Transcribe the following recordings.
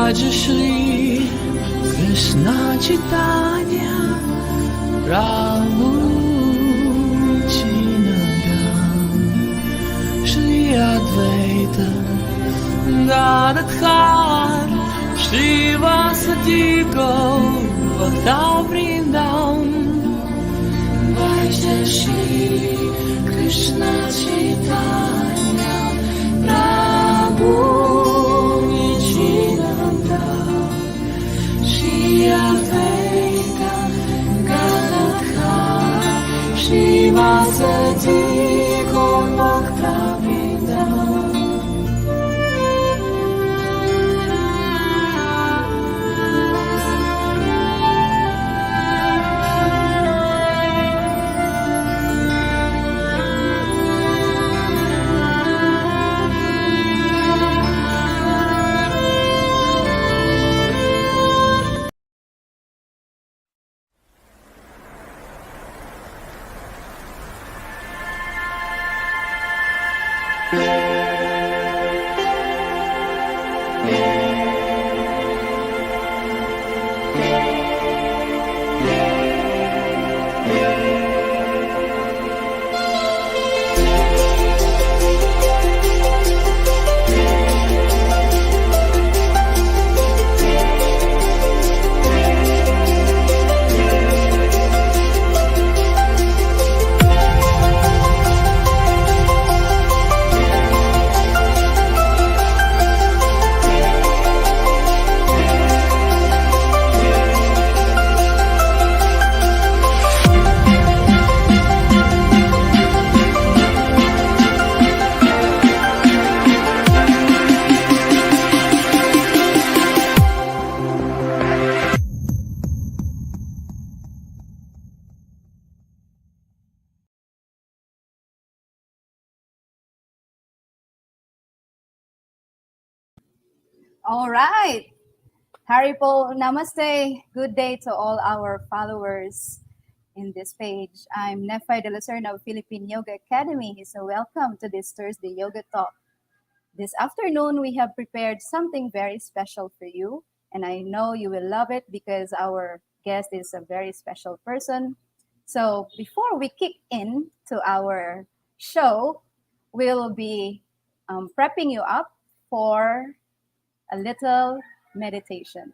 Rajashri Krishna Chaitanya Prabhu Nityananda Shri Advaita Gadadhar Srivasati Gaur Bhakta Vrindam Rajashri Krishna Chaitanya Prabhu Nityananda Shri Advaita Gadadhar Srivasati Gaur Bhakta Vrindam. All right. Haripol, namaste. Good day to all our followers in this page. I'm Nefay de Lucerna of Philippine Yoga Academy. So welcome to this Thursday Yoga Talk. This afternoon, we have prepared something very special for you. And I know you will love it because our guest is a very special person. So before we kick in to our show, we'll be prepping you up for a little meditation.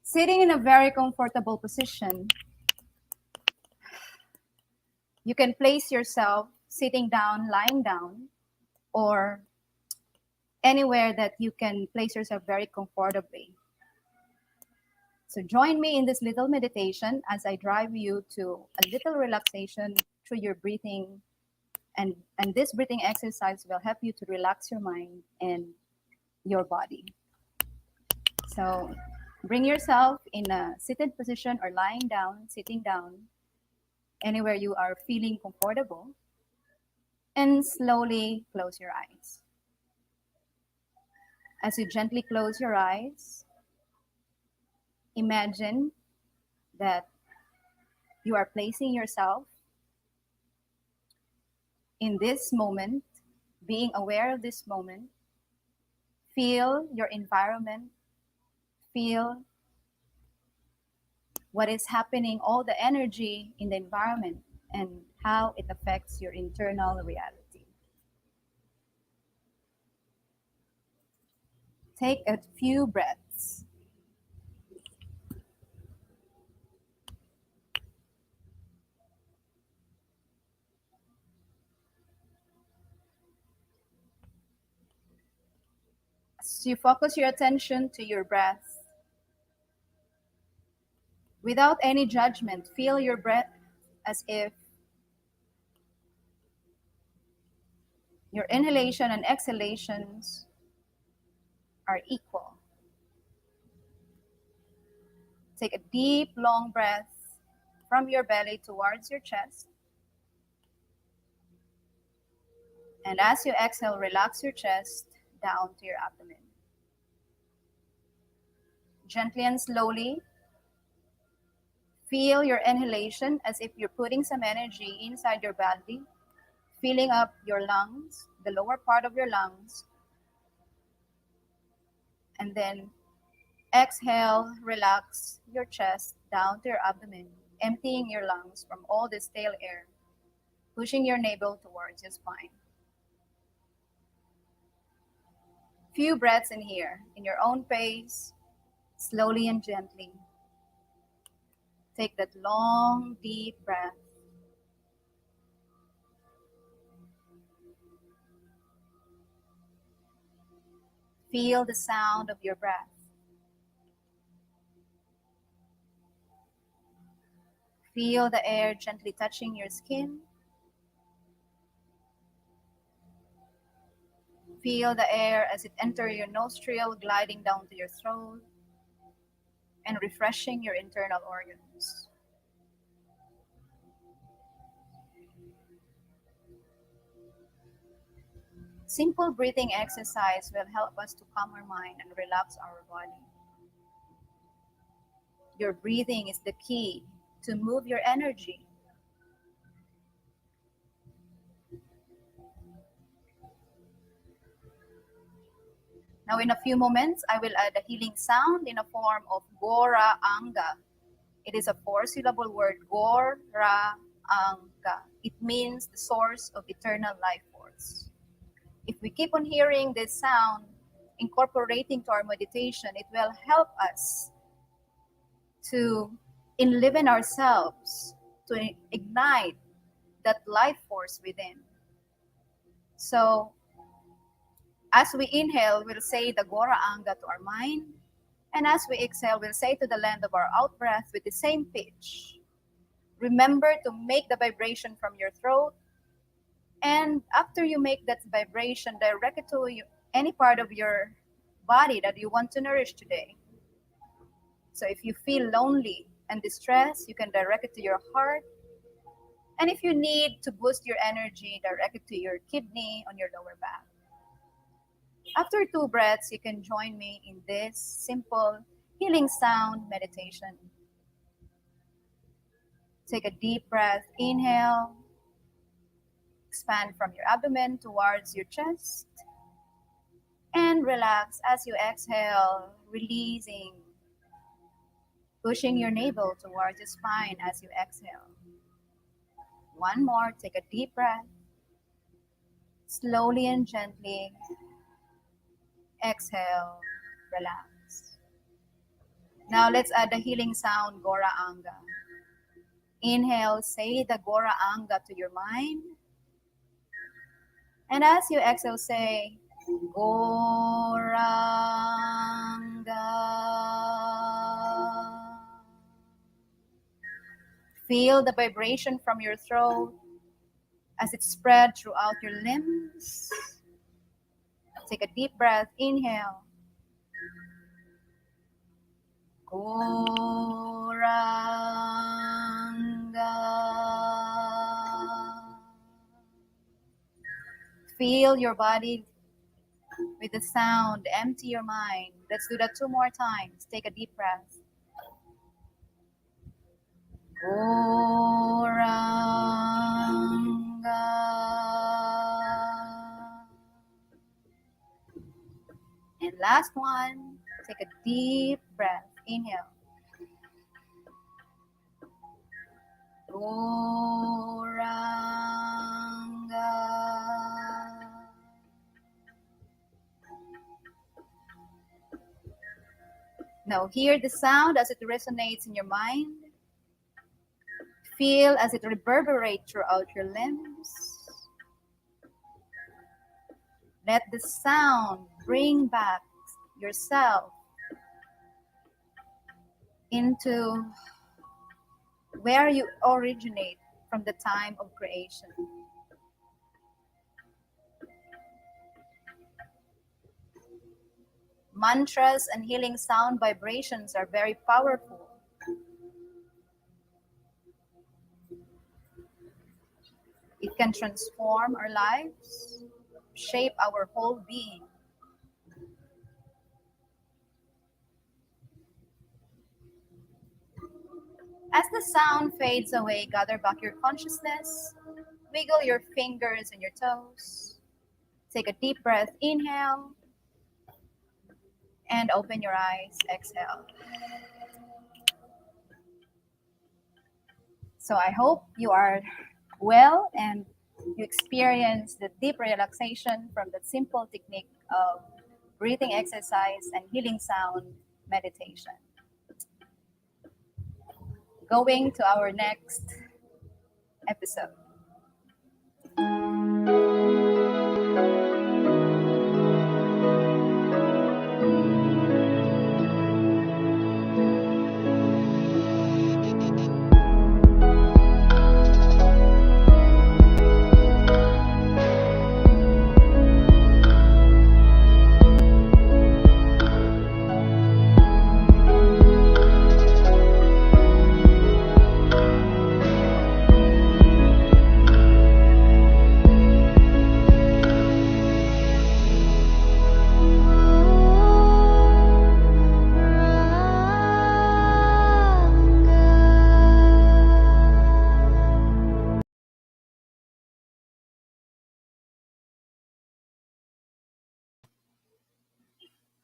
Sitting in a very comfortable position, you can place yourself sitting down, lying down, or anywhere that you can place yourself very comfortably. So join me in this little meditation as I drive you to a little relaxation through your breathing. And this breathing exercise will help you to relax your mind and your body. So bring yourself in a seated position or lying down, sitting down, anywhere you are feeling comfortable, and slowly close your eyes. As you gently close your eyes, imagine that you are placing yourself in this moment, being aware of this moment. Feel your environment, feel what is happening, all the energy in the environment, and how it affects your internal reality. Take a few breaths. As you focus your attention to your breath, without any judgment, feel your breath as if your inhalation and exhalations are equal. Take a deep, long breath from your belly towards your chest. And as you exhale, relax your chest, down to your abdomen. Gently and slowly, feel your inhalation as if you're putting some energy inside your body, filling up your lungs, the lower part of your lungs, and then exhale, relax your chest down to your abdomen, emptying your lungs from all the stale air, pushing your navel towards your spine. Few breaths in here, in your own pace, slowly and gently. Take that long, deep breath. Feel the sound of your breath. Feel the air gently touching your skin. Feel the air as it enters your nostril, gliding down to your throat and refreshing your internal organs. Simple breathing exercise will help us to calm our mind and relax our body. Your breathing is the key to move your energy. Now, in a few moments, I will add a healing sound in a form of Gora Anga. It is a four-syllable word, Gora Anga. It means the source of eternal life force. If we keep on hearing this sound, incorporating to our meditation, it will help us to enliven ourselves, to ignite that life force within. So, as we inhale, we'll say the Gora Anga to our mind. And as we exhale, we'll say to the length of our out breath with the same pitch. Remember to make the vibration from your throat. And after you make that vibration, direct it to any part of your body that you want to nourish today. So if you feel lonely and distressed, you can direct it to your heart. And if you need to boost your energy, direct it to your kidney on your lower back. After 2 breaths, you can join me in this simple healing sound meditation. Take a deep breath, inhale, expand from your abdomen towards your chest, and relax as you exhale, releasing, pushing your navel towards your spine as you exhale. One more, take a deep breath, slowly and gently, exhale, relax. Now let's add the healing sound, Gora Anga. Inhale, say the Gora Anga to your mind. And as you exhale, say Goranga. Feel the vibration from your throat as it spread throughout your limbs. Take a deep breath, inhale. Goranga. Feel your body with the sound, empty your mind. Let's do that 2 more times. Take a deep breath. Goranga. And last one, take a deep breath. Inhale. Goranga. Now hear the sound as it resonates in your mind. Feel as it reverberates throughout your limbs. Let the sound bring back yourself into where you originate from the time of creation. Mantras and healing sound vibrations are very powerful. It can transform our lives, shape our whole being. As the sound fades away, gather back your consciousness, wiggle your fingers and your toes, take a deep breath, inhale, and open your eyes, exhale. So I hope you are well and you experience the deep relaxation from that simple technique of breathing exercise and healing sound meditation. Going to our next episode.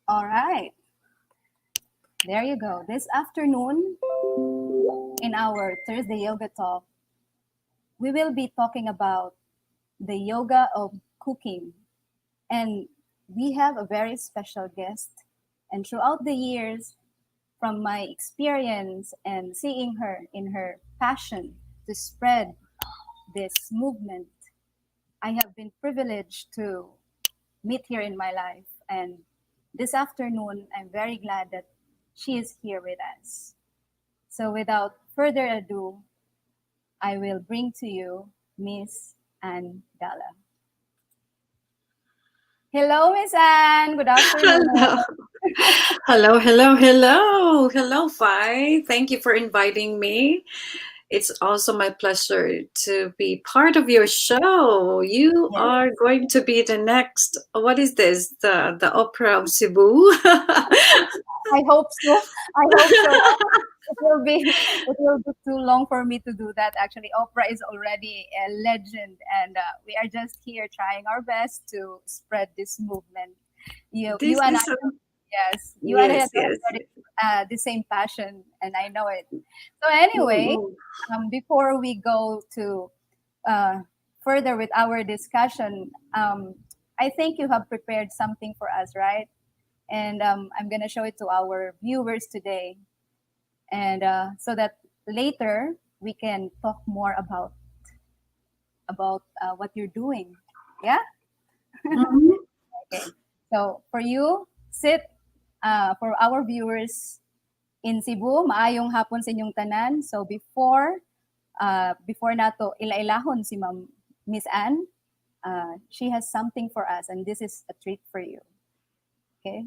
All right, there you go. This afternoon, in our Thursday Yoga Talk, we will be talking about the yoga of cooking. And we have a very special guest. And throughout the years, from my experience and seeing her in her passion to spread this movement, I have been privileged to meet here in my life. And this afternoon, I'm very glad that she is here with us. So without further ado, I will bring to you Miss Anne Dala. Hello, Miss Anne. Good afternoon. Hello. Hello, Fi. Thank you for inviting me. It's also my pleasure to be part of your show. You Yes, are going to be the next, what is this? The Opera of Cebu? I hope so. I hope so. It will be too long for me to do that. Actually, opera is already a legend, and we are just here trying our best to spread this movement. You This and I, is a, yes, you and I yes, have yes. very, the same passion, and I know it. So anyway, Mm-mm. before we go to uh, further with our discussion, I think you have prepared something for us, right? And I'm gonna show it to our viewers today, and so that later we can talk more about what you're doing. Yeah. Mhm. Okay. So for you, sit. For our viewers in Cebu, maayong hapon sa inyong tanan. So before nato ilailahon si Ma'am Miss Anne, she has something for us, and this is a treat for you. Okay.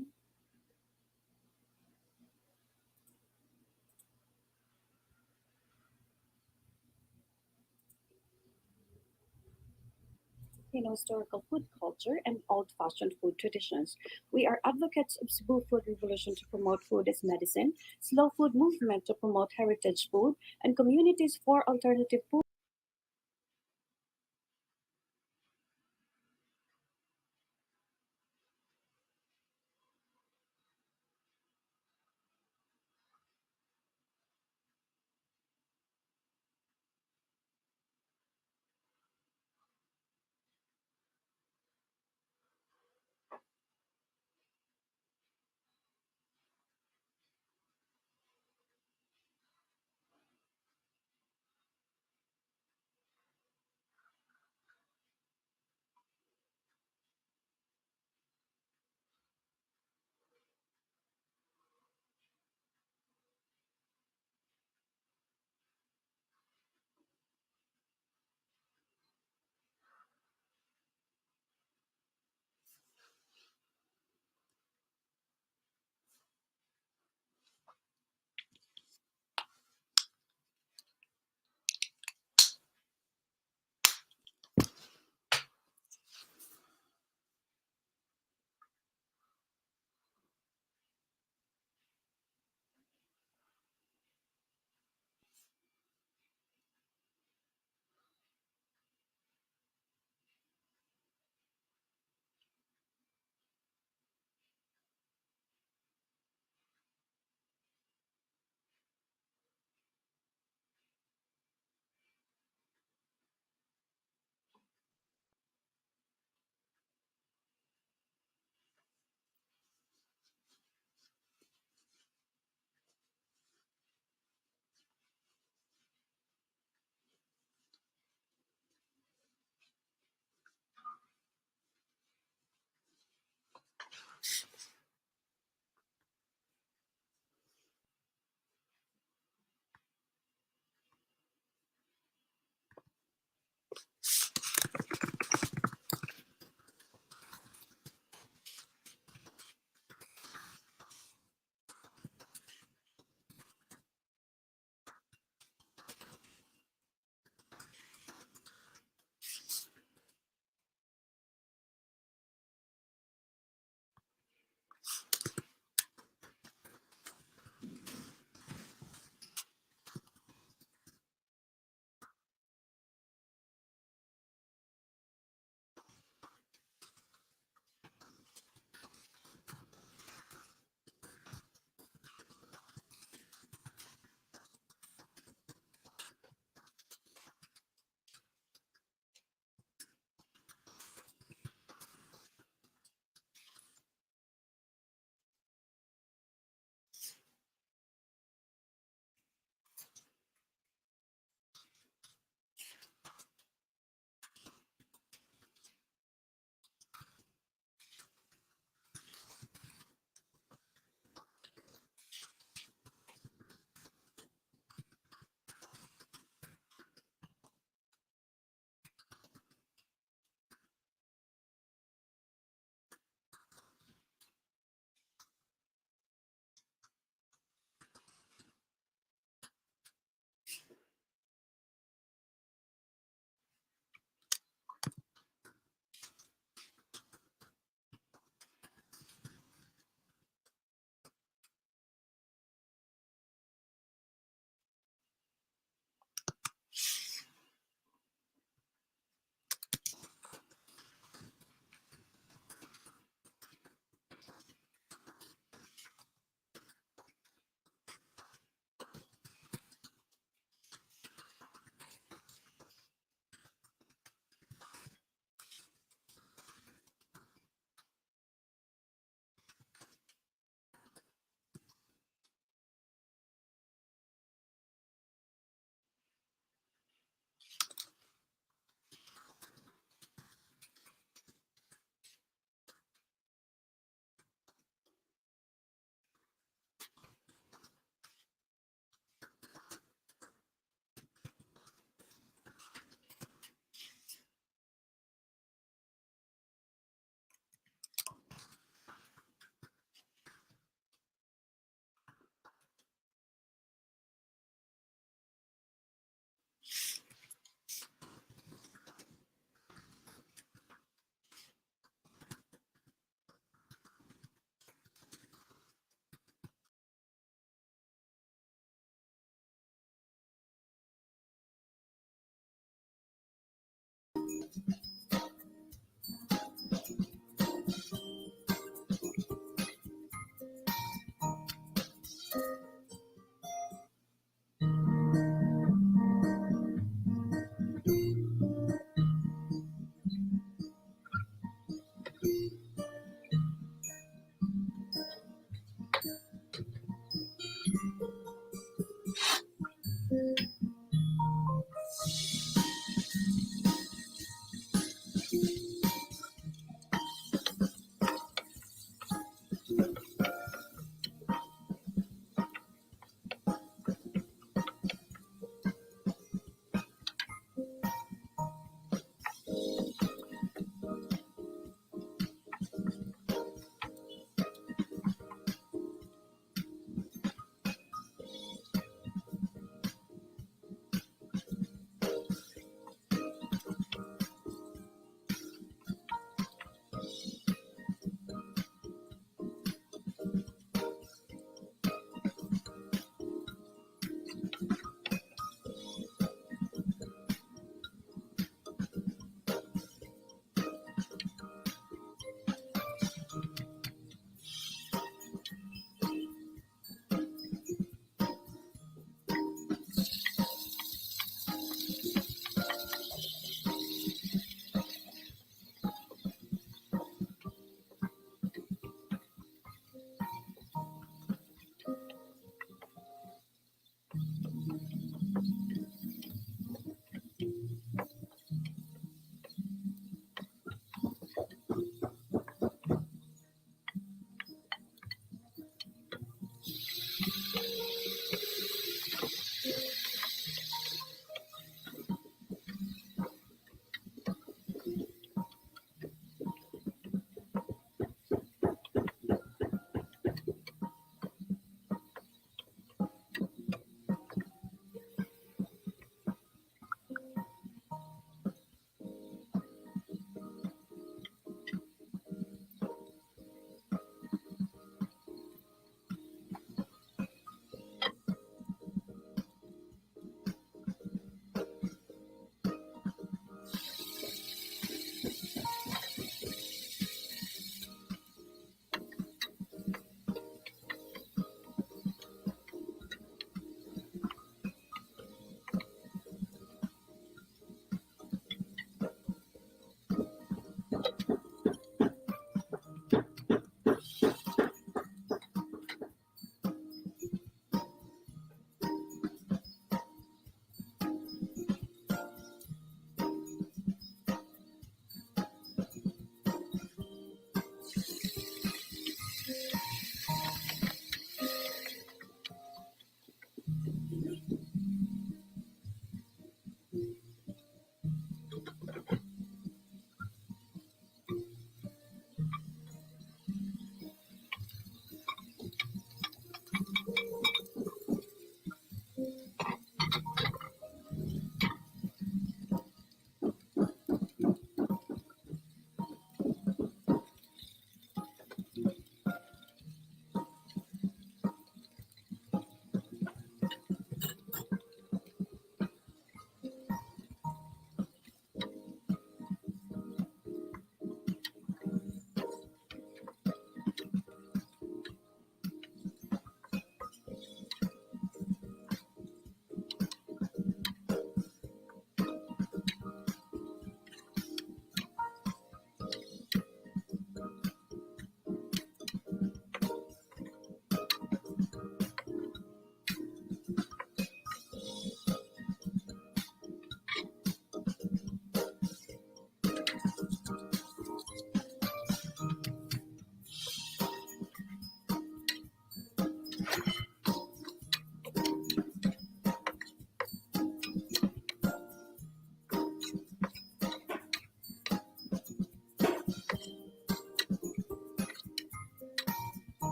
Historical food culture and old-fashioned food traditions. We are advocates of Cebu food revolution to promote food as medicine, slow food movement to promote heritage food, and communities for alternative food.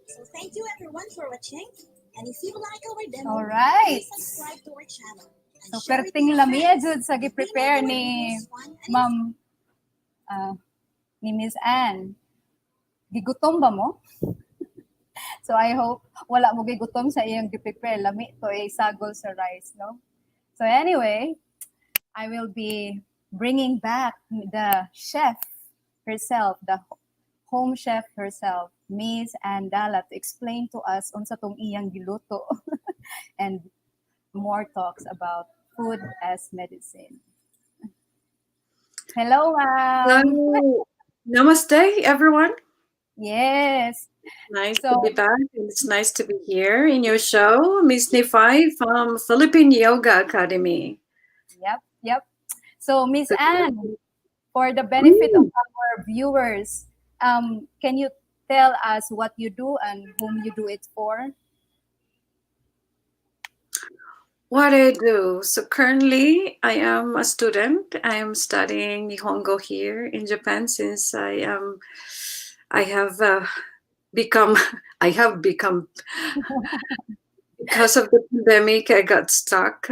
So thank you everyone for watching. And if you like our demo, All right. please subscribe to our channel. So perting lamia jud sa gi-prepare ni Ma'am ni Miss Anne. Gigutom ba mo? So I hope wala mo gigutom sa iyang gi-prepare lami to ay sagol sa rice, no? So anyway, I will be bringing back the chef herself, the home chef herself, Miss Anne Dala, to explain to us unsa tong iyang giluto and more talks about food as medicine. Hello, ma'am. Hello. Namaste, everyone. Yes. Nice to So, be back. And it's nice to be here in your show, Miss Nifai from Philippine Yoga Academy. yep. So, Miss Anne, for the benefit of our viewers, can you tell us what you do and whom you do it for? What I do. So currently, I am a student. I am studying Nihongo here in Japan since I have become, I have become, because of the pandemic, I got stuck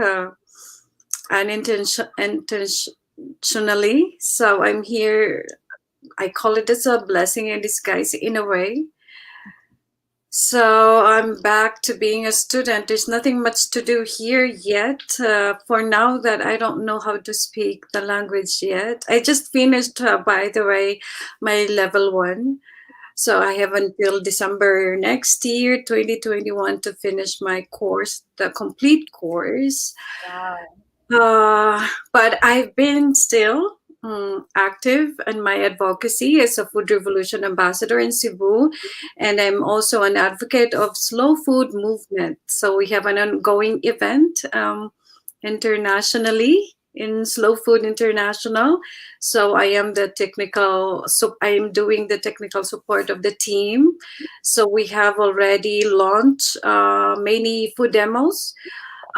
unintentionally. So I'm here. I call it as a blessing in disguise in a way. So I'm back to being a student. There's nothing much to do here yet. For now that I don't know how to speak the language yet. I just finished, by the way, my level 1. So I have until December next year, 2021, to finish my course, the complete course. Wow. But I've been still active in my advocacy as a Food Revolution ambassador in Cebu, and I'm also an advocate of slow food movement. So we have an ongoing event internationally in Slow Food International. So I am the technical, so I am doing the technical support of the team. So we have already launched many food demos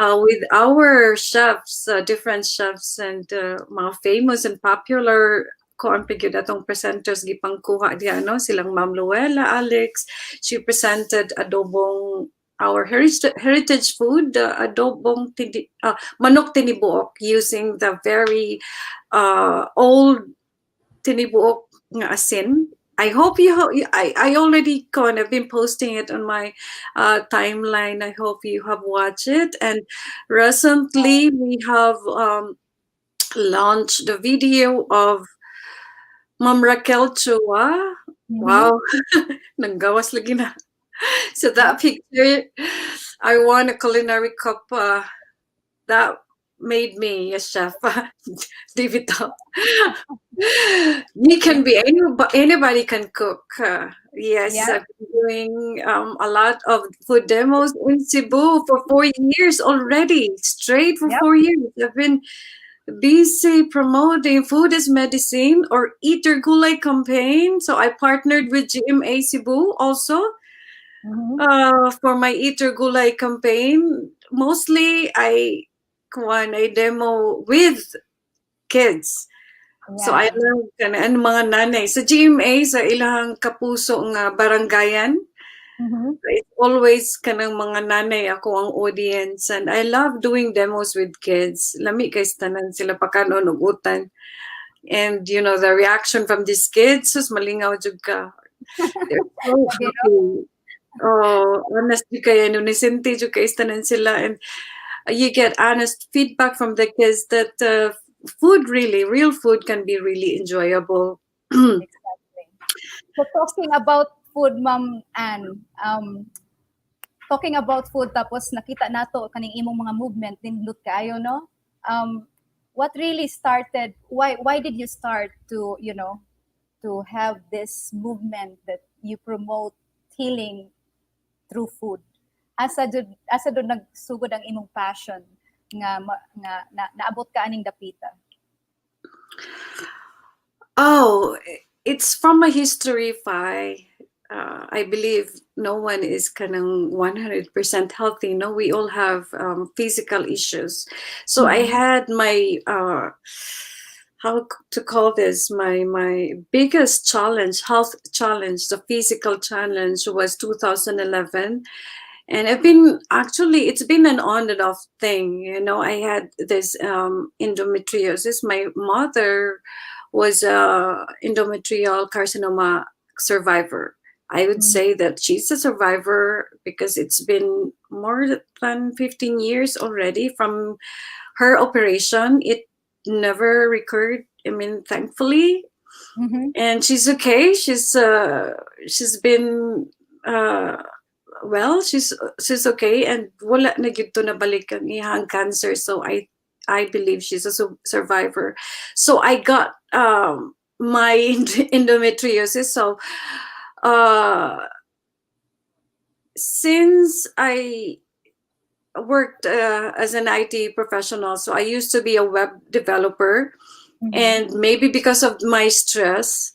with our chefs, different chefs, and mga famous and popular ko ang pigid atong presenters gipangkuha diya no silang Ma'am Luella Alex. She presented adobong our heritage food, adobong manok tinibuok, using the very old tinibuok nga asin. I hope I already kind of been posting it on my timeline. I hope you have watched it. And recently we have launched the video of Ma'am Raquel Chua. Wow, nanggawas lagi na. So that picture, I won a culinary cup. That made me a chef. Divito. You can be anybody can cook. Yes, Yeah. I've been doing a lot of food demos in Cebu for 4 years already, straight for Yep. 4 years. I've been busy promoting food as medicine or Eat Your Gulay campaign. So I partnered with GMA Cebu also for my Eat Your Gulay campaign. Mostly I demo with kids. So I love and mga nanay sa GMA sa ilang kapuso nga barangayan. It's always kanang mga nanay ako ang audience, and I love doing demos with kids. Lami kay tanan sila pakanon og utan. And you know the reaction from these kids, sus malingaw jud ka. They're so happy. Oh, honest jud kay no nisente jud kay tanan sila, and you get honest feedback from the kids that food really, real food can be really enjoyable. Exactly. So talking about food, Ma'am Anne, talking about food, tapos nakita nato kaning imong mga movement nindot kaayo, no? What really started? Why did you start to to have this movement that you promote healing through food? Asa do nagsugod ang imong passion nga naabot ka aning dapita? Oh, it's from a history, Fi. I believe no one is kanang 100% healthy. No, we all have physical issues. So I had my how to call this, my biggest challenge, health challenge, the physical challenge was 2011. And I've been actually, it's been an on and off thing. I had this endometriosis. My mother was a endometrial carcinoma survivor. I would say that she's a survivor because it's been more than 15 years already from her operation. It never recurred. I mean, thankfully, and she's okay. She's been well. She's okay, and wala na gyud to nabalik ang iyang cancer. So I believe she's a survivor. So I got my endometriosis. So since I worked as an IT professional, so I used to be a web developer, and maybe because of my stress,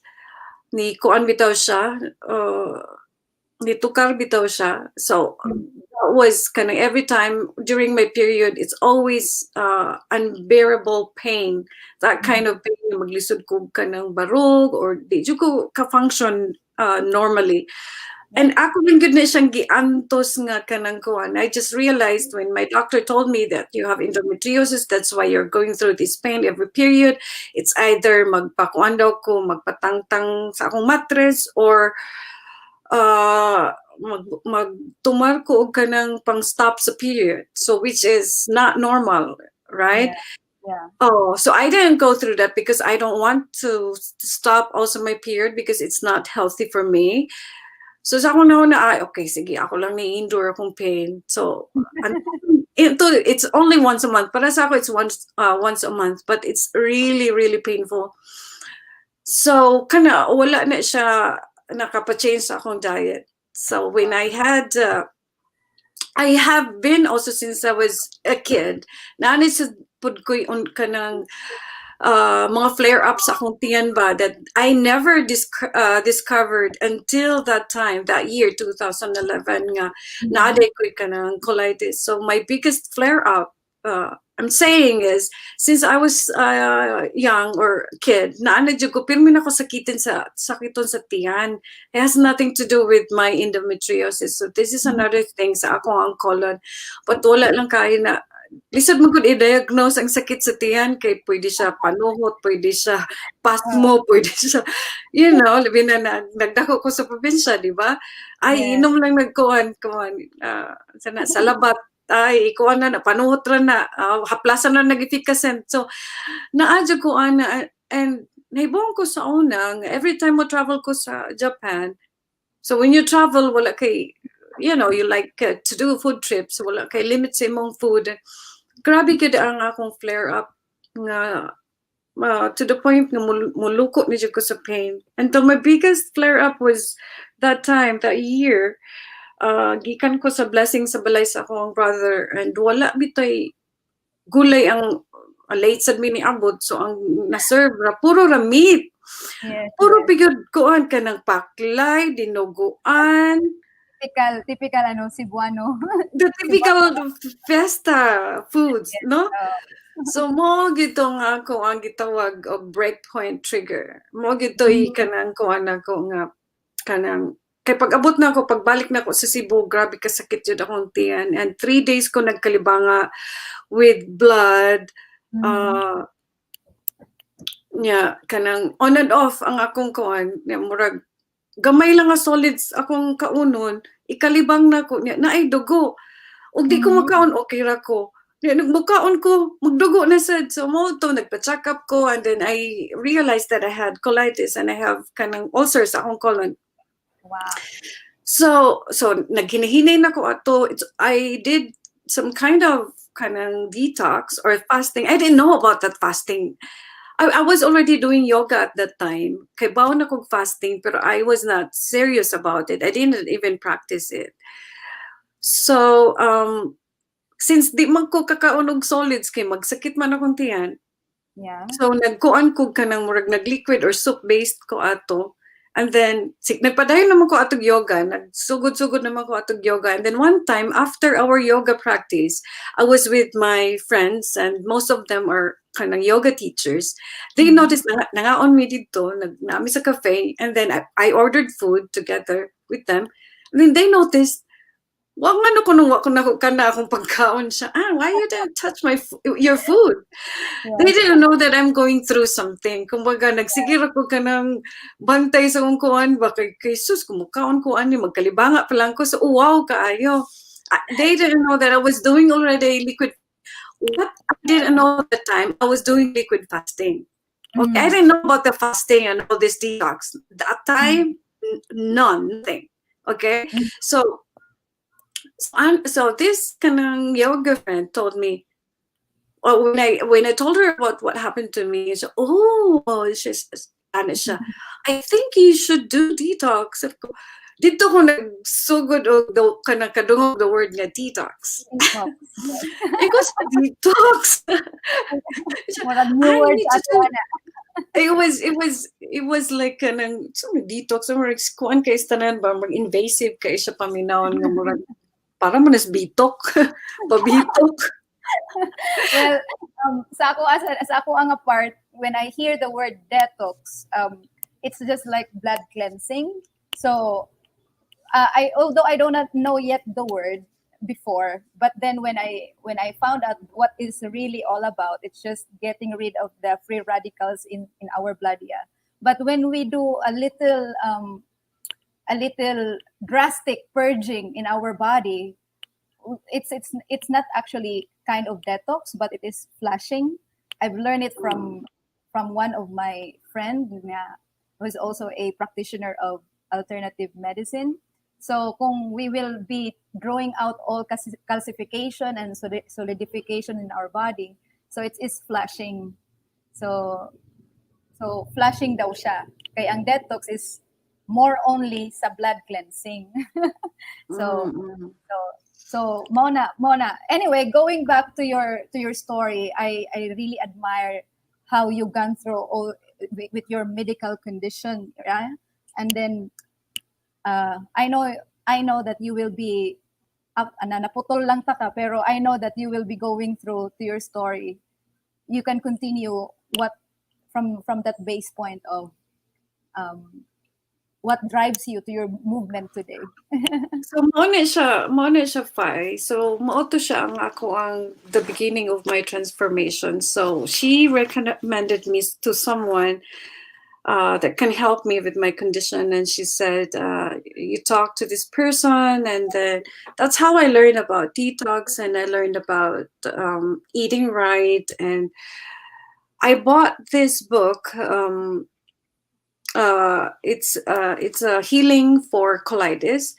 ni kuan bitaw siya, ni tukar bitaw siya. So that was kind of every time during my period, it's always unbearable pain. That kind of pain, maglisod ko ka ng barog or di jud ko ka-function normally. And ako lang gud na siyang giantos nga kanang kuan. I just realized when my doctor told me that you have endometriosis, that's why you're going through this pain every period. It's either magpakuan daw ko, magpatangtang sa akong mattress, or magtumar ko og kanang pang stop sa period. So which is not normal, right? Yeah. Oh, so I didn't go through that because I don't want to stop also my period because it's not healthy for me. So sa ako na, okay, sige, ako lang ni-endure akong pain. So, it's only once a month. Para sa ako, it's once a month. But it's really, really painful. So, wala na siya nakapa-change sa akong diet. So, when I have been also since I was a kid, naanay sa pud ko yung kanang mga flare-ups sa akong tiyan ba that I never discovered until that time, that year, 2011, nga, naaday ko kanang colitis. So my biggest flare-up, I'm saying is, since I was young or kid, naanadyo ko, pero min ako sakiton sa tiyan. It has nothing to do with my endometriosis. So this is another thing sa ako ang colon. But wala lang kayo na, lisod mo kung i-diagnose ang sakit sa tiyan, kay pwede siya panuhot, pwede siya pasmo, pwede siya, labi na nagdako ko sa probinsya, di ba? Ay, inom lang nagkuhan, sa labat, ay, ikuhan na, panuhot ra na, haplasan na nag-efficacy. So, naadyo ko ana, and naibong ko sa unang, every time mo travel ko sa Japan, so when you travel, wala kay, you like to do food trips, wala kay limit sa imong food. Grabe gid ang akong flare up nga to the point nga muluko ni ko sa pain. And so my biggest flare up was that year, gikan ko sa blessing sa balay sa akong brother, and wala bitoy gulay ang late sad mi ni abot, so ang na-serve ra puro ra meat. Puro bigod kuan ka ng paklay, dinuguan, typical Cebuano. the typical fiesta foods, no? So mo gitong ako ang gitawag og breakpoint trigger. Mo gitoy kanang kuan ako nga kanang kay pag-abot na ako, pagbalik na ako sa Cebu, grabe kasakit yun akong tiyan. And 3 days ko nagkalibanga with blood. Kanang on and off ang akong kuan. Murag gamay lang nga solids akong kaunon, ikalibang na ko, naay dugo. Ug di ko makaon, okay ra ko. Nagmukaon ko, magdugo na sad. So mo to, nagpa-check up ko, and then I realized that I had colitis and I have kanang ulcers sa akong colon. Wow. So naghinahinay na ko ato. I did some kind of kanang detox or fasting. I didn't know about that fasting. I was already doing yoga at that time. Kay bawon akong fasting, pero I was not serious about it. I didn't even practice it. So, since di man ko kakaon og solids, kay magsakit man akong tiyan. Yeah. So, nagkuan ko kanang murag nag-liquid or soup-based ko ato. And then, nagpadayon naman ko atog yoga. Nagsugod-sugod naman ko atog yoga. And then one time, after our yoga practice, I was with my friends, and most of them are kanang yoga teachers. They noticed na nangaon mi dito, nami sa cafe, and then I ordered food together with them. And then they noticed, Wag nga no kuno wa ko na kana akong pagkaon siya. Why you didn't touch your food? They Yes. didn't know that I'm going through something. Kumbaga, nagsigir ako ka ng bantay sa kong kuan ba kay sus, kumukaon ko ani magkalibanga pa lang ko. So, wow, kaayo. They didn't know that I was doing already liquid. What I didn't know at the time, I was doing liquid fasting. Okay, I didn't know about the fasting and all this detox. That time, nothing. Okay, Mm. so this kanang yoga friend told me, when I told her about what happened to me, she said, she's Spanish siya. I think you should do detox. Sabi ko, dito ko nagsugod og kanang kadungog the word nga detox. Detox. Yes. Because detox. Murag new I words need to ato do. na. It was like kanang detox or kuan kay tanan ba mag invasive kay siya paminawon nga murag para man as bitok. Pabitok. Well, sa ako ang part, when I hear the word detox, it's just like blood cleansing. So, although I do not know yet the word before, but then when I found out what is really all about, it's just getting rid of the free radicals in our blood. Yeah. But when we do a little drastic purging in our body, it's not actually kind of detox, but it is flushing. I've learned it from one of my friend who is also a practitioner of alternative medicine. So kung we will be drawing out all calcification and solidification in our body, so it is flushing. So flushing daw siya. Kaya ang detox is more only sa blood cleansing. so So Mona. Anyway, going back to your story, I really admire how you gone through all with your medical condition, right? And then I know that you will be naputol lang ta ka, pero I know that you will be going through to your story. You can continue what from that base point of what drives you to your movement today. So, muna siya, Fai. So, mauto siya ang the beginning of my transformation. So, she recommended me to someone that can help me with my condition. And she said, you talk to this person. And then that's how I learned about detox and I learned about eating right. And I bought this book. It's a healing for colitis.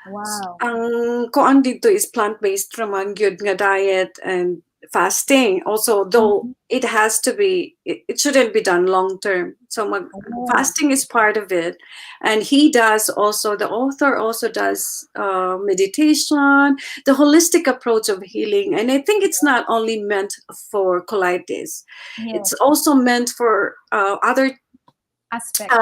Wow. Ang kuan dito is plant-based raman gyud nga diet and fasting. Also, though it has to be, it shouldn't be done long term. So fasting is part of it, and he does also. The author also does meditation, the holistic approach of healing, and I think it's not only meant for colitis. Yes. It's also meant for other Aspect.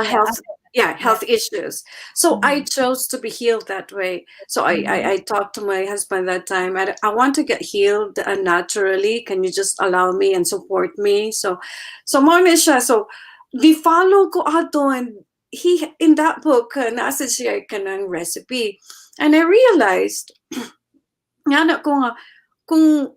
health issues. So I chose to be healed that way. So I talked to my husband that time. I want to get healed naturally. Can you just allow me and support me? So mo na siya. So di follow ko ato, and he in that book nasa siya kanang recipe, and I realized nga ko nga kung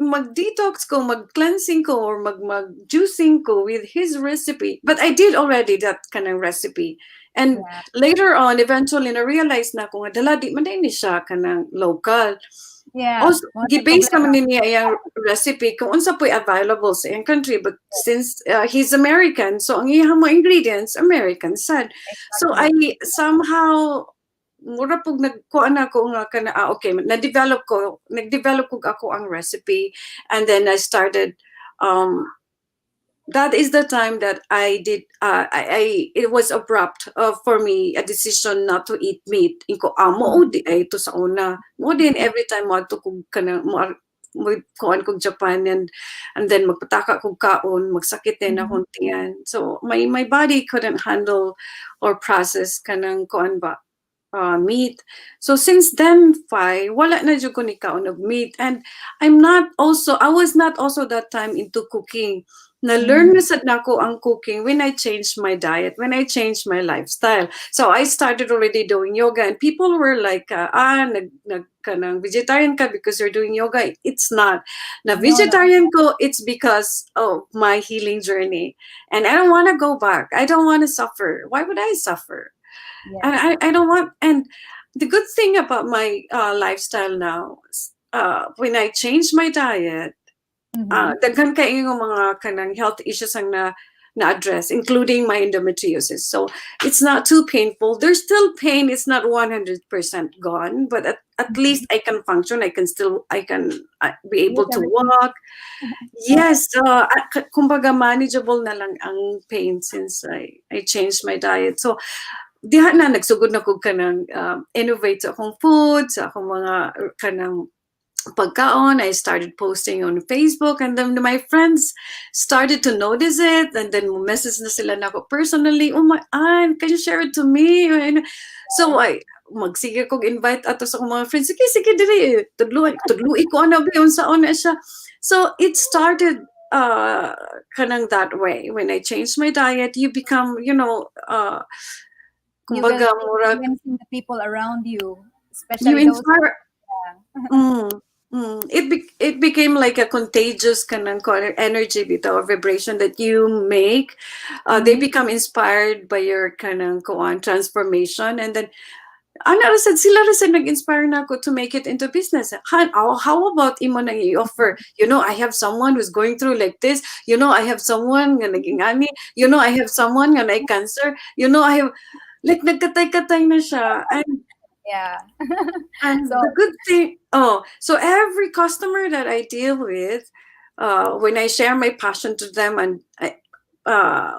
mag-detox ko, mag-cleansing ko, or mag-juicing ko with his recipe. But I did already that kind of recipe. And later on, eventually, na-realize na ko nga, dala, di man din siya kanang local. Yeah. Also, gi-base naman niya yung recipe kung unsa po'y available sa iyang country. But since he's American, so ang iyang mga ingredients, American sad. So I somehow mura pug nagkuan ako nga kana okay, nag-develop ko ako ang recipe, and then I started that is the time that I did it was abrupt for me, a decision not to eat meat. Inko mo di ay to sa una mo din every time mo to kog kana mo kuan kog Japan, and then magpataka kog kaon, magsakit din akong tiyan. So my body couldn't handle or process kanang kuan ba meat. So since then, wala na jud ko ni kaon of meat, and I was not also that time into cooking. Na-learn na sad nako ang cooking when I changed my diet, when I changed my lifestyle. So I started already doing yoga, and people were like, kanang vegetarian ka because you're doing yoga. It's not. Na No, no. vegetarian ko, it's because of my healing journey. And I don't want to go back. I don't want to suffer. Why would I suffer? And Yes. I don't want, and the good thing about my lifestyle now, when I changed my diet, daghan kayo yung mga kanang health issues ang na-address, including my endometriosis. So it's not too painful. There's still pain. It's not 100% gone, but at least I can function. I can be able to walk. Yes, kumbaga manageable na lang ang pain since I changed my diet. So diha na nagsugod na ko kanang innovate sa akong food, sa akong mga kanang pagkaon. I started posting on Facebook, and then my friends started to notice it, and then message na sila nako personally, oh my aunt, can you share it to me? So I magsige kog invite ato sa akong mga friends, sige diri tudloi ko ana ba unsaon na siya. So it started kanang that way. When I changed my diet, you become, You will kumbaga murag influence the people around you, you especially those. inspire. It became like a contagious kanang energy bitaw, or vibration that you make. They become inspired by your kanang transformation, and then sila ra sad nag-inspire na ako to make it into business. How about imo nang i-offer? I have someone who's going through like this. I have someone nga naging ani. I have someone nga na cancer. I have like nagkatay-katay na siya. Yeah. And So- the good thing, so every customer that I deal with, when I share my passion to them, and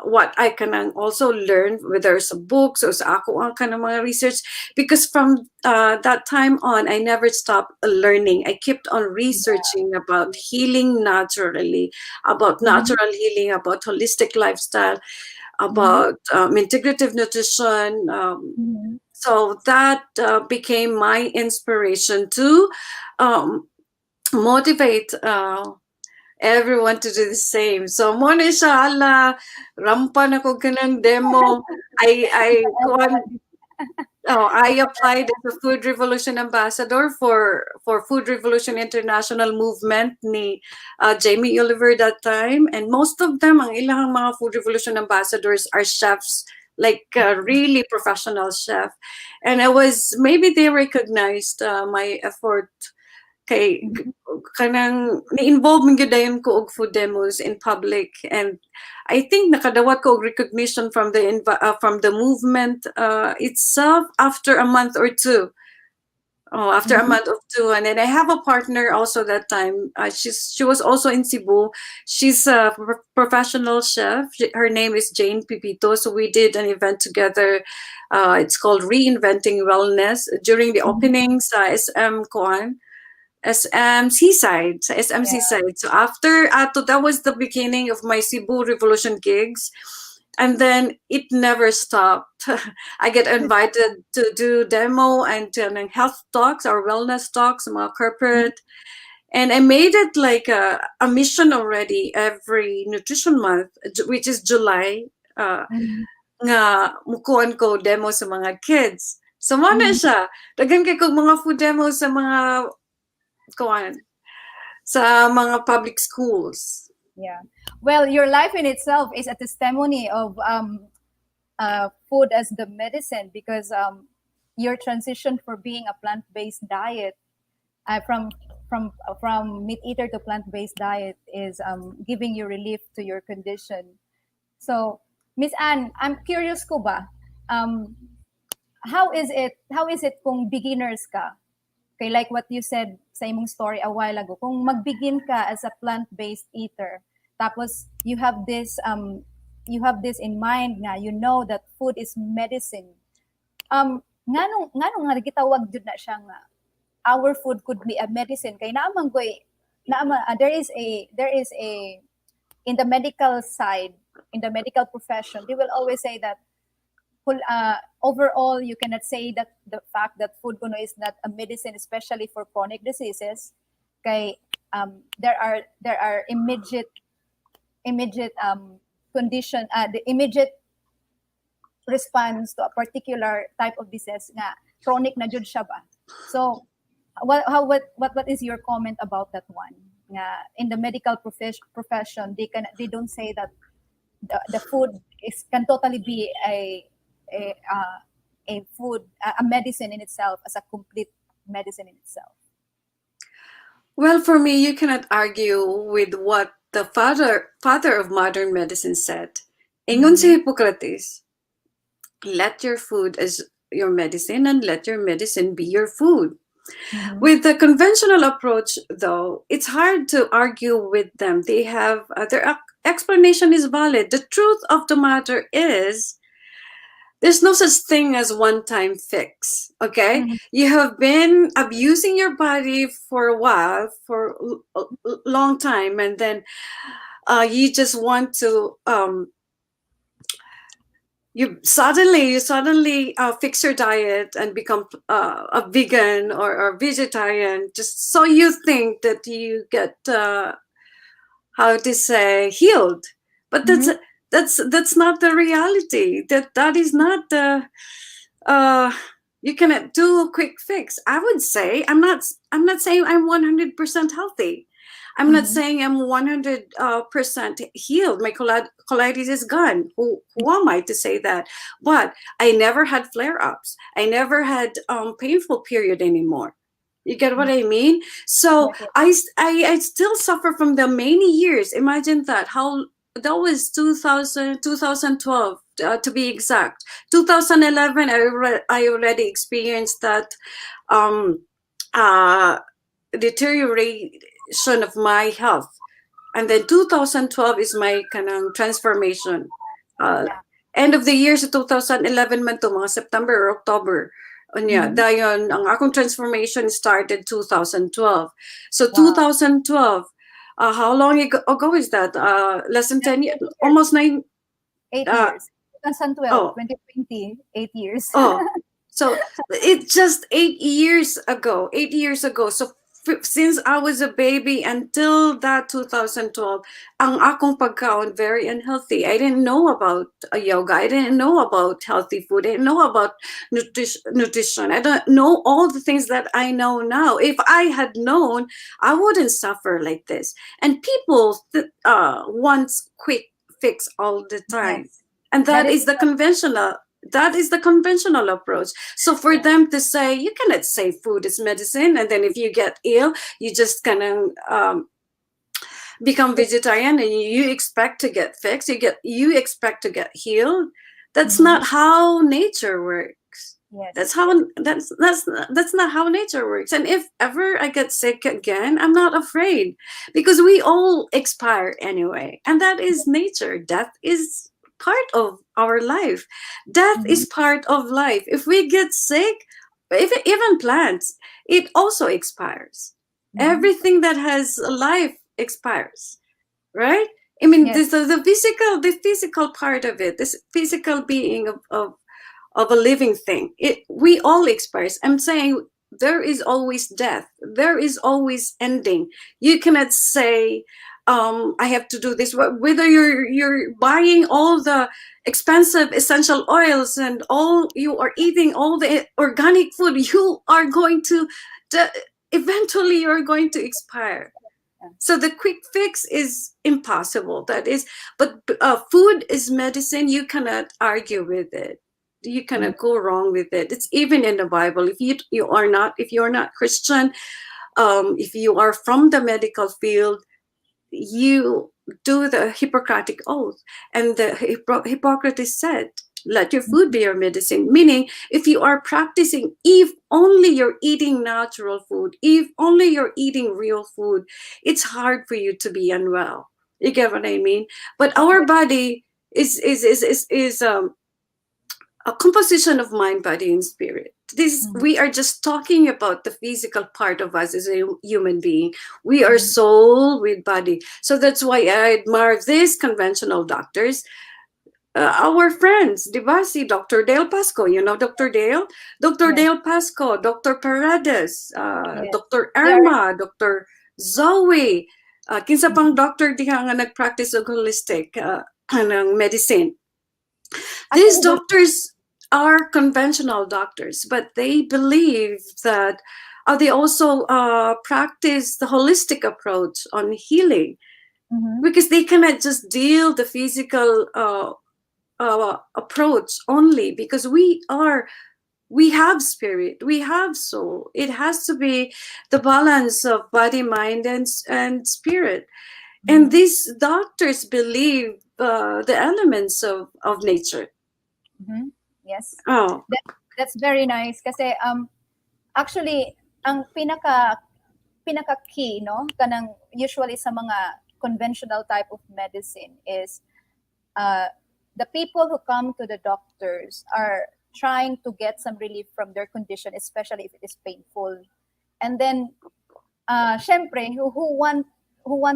what I can also learn, whether it's books or sa ako ang kanang mga research, because from that time on, I never stopped learning. I kept on researching about healing naturally, about natural healing, about holistic lifestyle, about integrative nutrition. So that became my inspiration to motivate everyone to do the same. So mo na siya, ala, rampa na ko kanang demo. I applied as a Food Revolution ambassador for Food Revolution International movement ni Jamie Oliver that time, and most of them, ang ilang mga Food Revolution ambassadors are chefs, like really professional chef, and maybe they recognized my effort. Kay kanang ni-involve man gyud dayon ko og food demos in public, and I think nakadawat ko og recognition from the movement itself after a month or two. After a month or two, and then I have a partner also that time. She was also in Cebu. She's a professional chef. Her name is Jane Pipito. So we did an event together. It's called Reinventing Wellness during the openings sa SM Kuan. SM Seaside, sa SM Seaside. So after that was the beginning of my Cebu Revolution gigs. And then it never stopped. I get invited to do demo and to health talks or wellness talks, mga corporate. And I made it like a mission already every nutrition month, which is July, nga mukuan ko demo sa mga kids. So mo na siya. Dagan kay kog mga food demos sa mga sa mga public schools. Yeah. Well, your life in itself is a testimony of food as the medicine, because your transition for being a plant-based diet from meat eater to plant-based diet is giving you relief to your condition. So, Miss Anne, I'm curious ko ba, how is it kung beginners ka? Okay, like what you said sa imong story a while ago, kung magbegin ka as a plant-based eater, tapos you have this in mind nga, that food is medicine. Nganong nga gitawag jud na siya nga our food could be a medicine, kay there is a in the medical side, in the medical profession, they will always say that overall, you cannot say that the fact that food kuno is not a medicine, especially for chronic diseases. Okay, there are immediate immediate condition, the immediate response to a particular type of disease nga chronic na jud siya ba. So what is your comment about that one? Nga in the medical profession they don't say that the food can totally be a food, a medicine in itself, as a complete medicine in itself. Well, for me, you cannot argue with what the father of modern medicine said. Ingon si Hippocrates, let your food as your medicine and let your medicine be your food. With the conventional approach, though, it's hard to argue with them. They have their explanation is valid. The truth of the matter is there's no such thing as one-time fix. Okay, you have been abusing your body for a while, for a long time, and then you just want to you suddenly fix your diet and become a vegan or vegetarian, just so you think that you get how to say healed. But that's not the reality. That is not the you cannot do a quick fix. I would say I'm not saying I'm 100% healthy. I'm not saying I'm 100% healed. My colitis is gone. Who am I to say that? But I never had flare-ups. I never had painful period anymore. You get what I mean? So I still suffer from the many years. Imagine that. How that was 2012 to be exact. 2011 I already experienced that deterioration of my health, and then 2012 is my kanang transformation. End of the year sa 2011 man to, mga September or October. Dayon ang akong transformation started 2012. So 2012, how long ago is that? Less than 10 years, almost 8 years. 2012, 2020, 8 years. So it's just 8 years ago. 8 years ago. So since I was a baby until that 2012, ang akong pagkaon very unhealthy. I didn't know about yoga. I didn't know about healthy food. I didn't know about nutrition. I don't know all the things that I know now. If I had known, I wouldn't suffer like this. And people want quick fix all the time. Yes. And that is the conventional. That is the conventional approach. So for them to say, you cannot say food is medicine, and then if you get ill, you just kind of become vegetarian and you expect to get fixed. You expect to get healed. That's not how nature works. Yes. That's not how nature works. And if ever I get sick again, I'm not afraid, because we all expire anyway, and that is nature. Death is part of our life. Death is part of life. If we get sick, even plants, it also expires. Everything that has life expires, right? I mean, the physical part of it, this physical being of a living thing, we all expires. I'm saying there is always death. There is always ending. You cannot say, I have to do this. Whether you're buying all the expensive essential oils and you are eating all the organic food, you are going to eventually you're going to expire. So the quick fix is impossible. That is, but food is medicine. You cannot argue with it. You cannot go wrong with it. It's even in the Bible. If you're not Christian, if you are from the medical field, you do the Hippocratic oath, and the Hippocrates said, let your food be your medicine. Meaning, if you are practicing, if only you're eating natural food, if only you're eating real food, it's hard for you to be unwell. You get what I mean? But our body is a composition of mind, body, and spirit. We are just talking about the physical part of us as a human being. We are soul with body. So that's why I admire these conventional doctors. Our friends, diba? Si Dr. Dale Pasco, you know Dr. Dale? Dr. Dale Pasco, Dr. Paredes, Dr. Irma, Dr. Zoe, Kinsa pang doctor diha nga nag-practice og holistic ng medicine. These Actually, doctors are conventional doctors, but they believe that they also practice the holistic approach on healing, because they cannot just deal the physical approach only, because we have spirit, we have soul. It has to be the balance of body, mind, and spirit. And these doctors believe the elements of nature. yes. Oh, That's very nice kasi actually ang pinaka key no kanang usually sa mga conventional type of medicine is the people who come to the doctors are trying to get some relief from their condition, especially if it is painful. And then syempre who want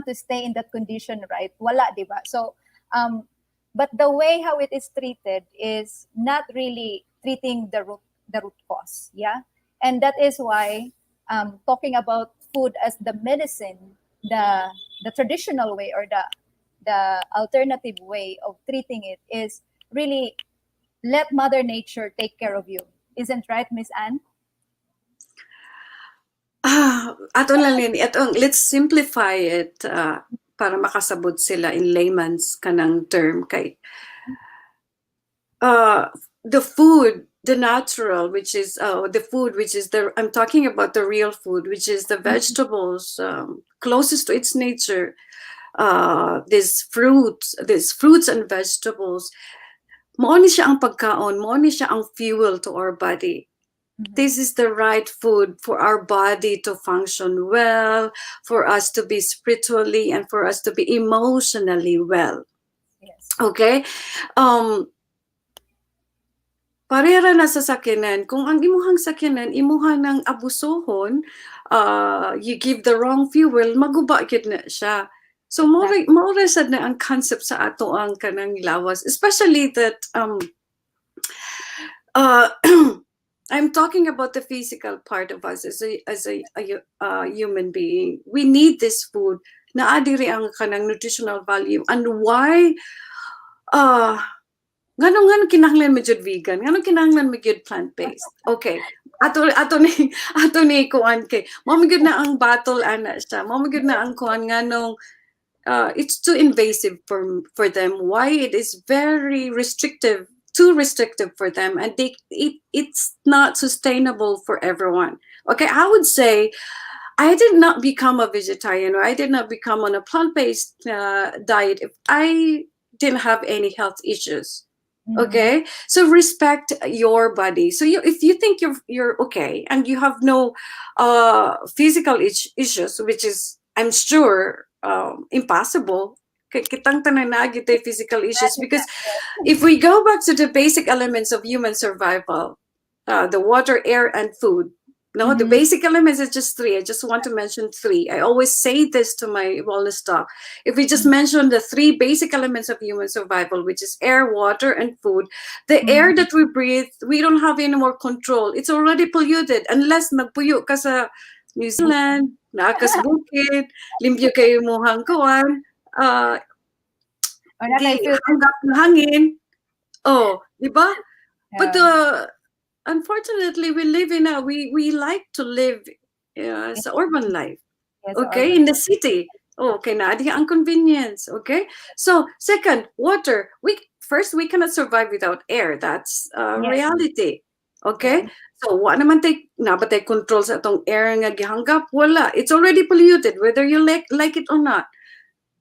to stay in that condition, right? Wala, di ba? So but the way how it is treated is not really treating the root cause, yeah. And that is why talking about food as the medicine, the traditional way or the alternative way of treating it is really let Mother Nature take care of you, isn't right, Miss Anne? ato lang yun. Let's simplify it para makasabot sila in layman's kanang term kay the food, the natural, which is the food, which is I'm talking about the real food, which is the vegetables closest to its nature. These fruits and vegetables. Mao ni siya ang pagkaon, mao ni siya ang fuel to our body. This is the right food for our body to function well, for us to be spiritually and for us to be emotionally well. Yes. Okay? Parera na sa sakyanan. Kung ang imuhang sakyanan, imuha ng abusohon, you give the wrong fuel, maguba gyud na siya. So more sad na ang concept sa ato ang kanang lawas, especially that I'm talking about the physical part of us as a human being. We need this food. Naa diri ang kanang nutritional value, and why Ganong kinahanglan mo jud vegan, ganong kinahanglan mo jud plant-based. Okay. Ato ni kuan kay. Mao gyud na ang battle ana siya. Mao gyud na ang kuan nganong it's too invasive for them. Why it is very restrictive, too restrictive for them, and it's not sustainable for everyone. Okay, I would say I did not become a vegetarian, or I did not become on a plant-based diet if I didn't have any health issues. Okay, so respect your body. So if you think you're okay and you have no physical issues, which is I'm sure impossible, kitang tanan na gitay physical issues, because if we go back to the basic elements of human survival, the water, air, and food. No, the basic elements is just three. I just want to mention three. I always say this to my wellness talk. If we just mention the three basic elements of human survival, which is air, water, and food, the air that we breathe, we don't have any more control. It's already polluted unless nagpuyo ka sa New Zealand, naakas bukid, limpyo kayo mo hangkuan, di hanggap ng hangin. Oh, di ba? But unfortunately, we live in we like to live sa urban life. Yes, Okay, in the city. Okay, na di ang convenience. Okay, so second, water. We cannot survive without air. That's reality. Okay, so wa naman tay nabatay control sa atong air nga gihanggap, wala. It's already polluted, whether you like it or not.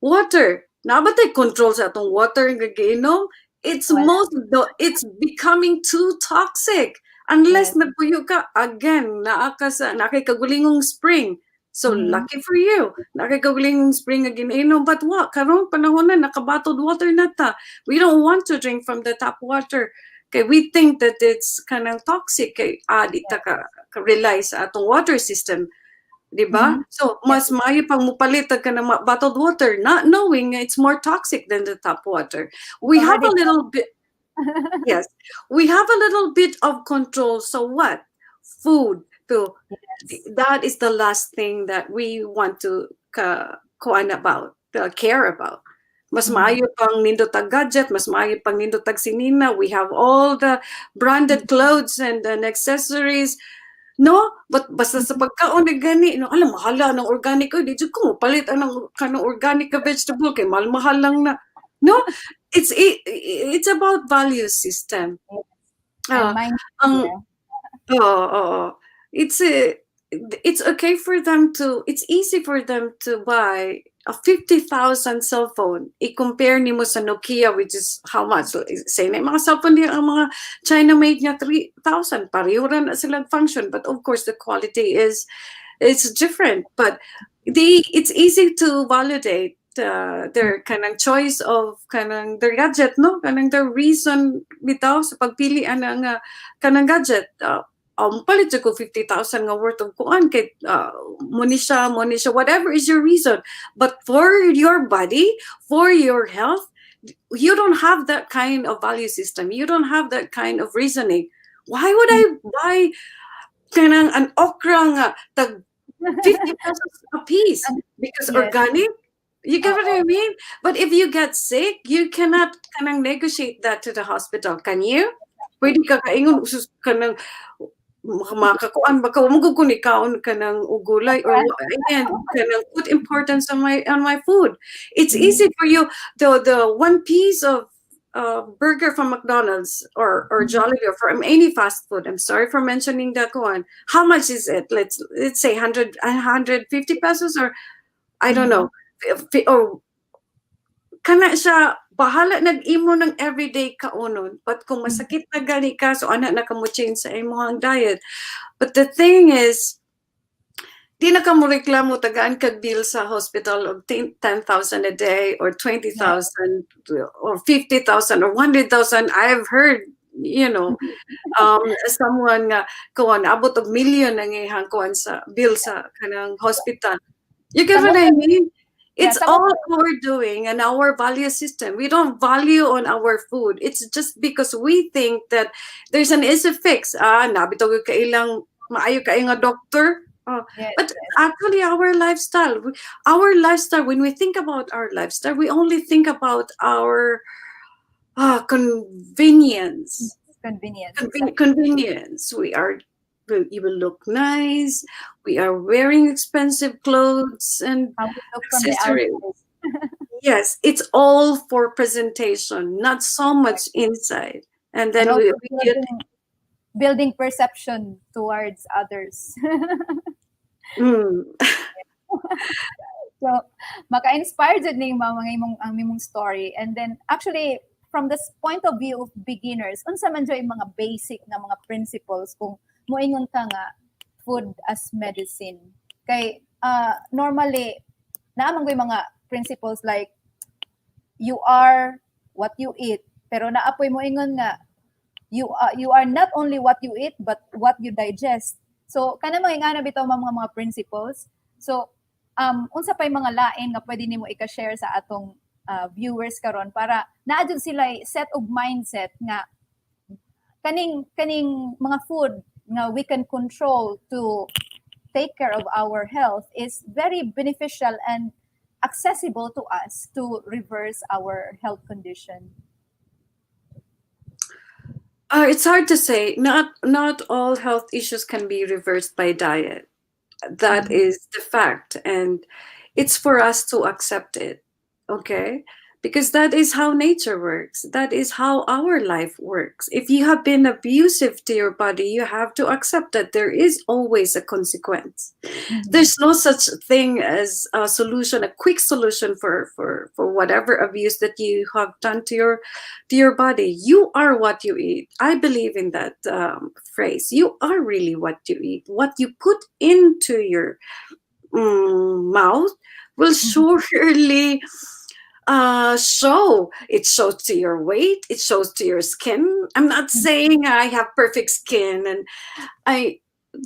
Water, nabatay control sa atong water nga giinom. It's becoming too toxic. Unless nagpuyo ka, again, nakay kagulingong spring. So, lucky for you. Nakay kagulingong spring nga ginainom. But what? Karong panahon na, nakabattled water na ta. We don't want to drink from the tap water. Okay, we think that it's kind of toxic. Kay, di ta ka-rely sa atong water system. Diba? So, mas maayo pang mupalit ka ng bottled water, not knowing it's more toxic than the tap water. We have a little bit... Yes, we have a little bit of control. So what? Food. So that is the last thing that we want to kuan about, care about. Mas maayo pang nindot tag gadget, mas maayo pang nindot tag sinina. We have all the branded clothes and accessories. No, but basta sa pagkaon ni gani, no, alam mahala ng organic, di jud ko palit ang kanang organic ka vegetable kay mahal lang na. No, it's about value system. And mine, Ang yeah. Oo. It's okay for them to, it's easy for them to buy a 50,000 cell phone. I-compare nimo sa Nokia, which is how much? Say na mga cellphone niya, ang mga China-made niya, 3,000. Pareho rin na silang function. But of course, the quality is different. But it's easy to validate their kanang choice of kanang their gadget, no? Kanang their reason bitaw sa pagpili ng kanang gadget. Palit ko 50,000 nga worth of kuan kay monisha, whatever is your reason. But for your body, for your health, you don't have that kind of value system. You don't have that kind of reasoning. Why would I buy kanang an okra nga tag 50 pesos a piece? Because Yes. organic? You get what I mean? But if you get sick, you cannot kanang negotiate that to the hospital. Can you? Pwede ka kaingon usus kanang makakuan baka mo gud ni kaon kanang ugulay or again kanang put importance on my food. It's easy for you the one piece of burger from McDonald's or Jollibee or from any fast food. I'm sorry for mentioning that one. How much is it? Let's say 150 pesos or I don't know. Or kana siya bahala nag-imo ng everyday kaunon. But kung masakit na gani ka, so anak na ka mo change sa imong diet. But the thing is, di na ka mo reklamo tagaan kag bill sa hospital of 10,000 a day or 20,000 or 50,000 or 100,000. I've heard, someone nga kuan abot og million ang ihang kuan sa bill sa kanang hospital. You get what I mean? It's all our doing and our value system. We don't value on our food. It's just because we think that there's an easy fix. Nabitaw ka ilang maayo ka nga doctor. But actually our lifestyle, when we think about our lifestyle, we only think about our convenience. Convenience. You will look nice. We are wearing expensive clothes and accessories. Yes, it's all for presentation, not so much inside. And then we get building perception towards others. So, maka-inspired jud ning mga imong story. And then actually from this point of view of beginners, unsa man joy mga basic na mga principles kung moingon ka nga food as medicine. Kay normally naamang may mga principles like you are what you eat, pero naapoy moingon nga you are not only what you eat but what you digest. So kana mga bitaw mga principles. So unsa pay mga lain nga pwede nimo i-share sa atong viewers karon para naadun sila set of mindset nga kaning mga food na we can control to take care of our health is very beneficial and accessible to us to reverse our health condition. It's hard to say. Not all health issues can be reversed by diet. That is the fact, and it's for us to accept it. Okay? Because that is how nature works. That is how our life works. If you have been abusive to your body, you have to accept that there is always a consequence. There's no such thing as a solution, a quick solution for whatever abuse that you have done to your body. You are what you eat. I believe in that phrase. You are really what you eat. What you put into your mouth will surely show. It shows to your weight, it shows to your skin. I'm not saying I have perfect skin, and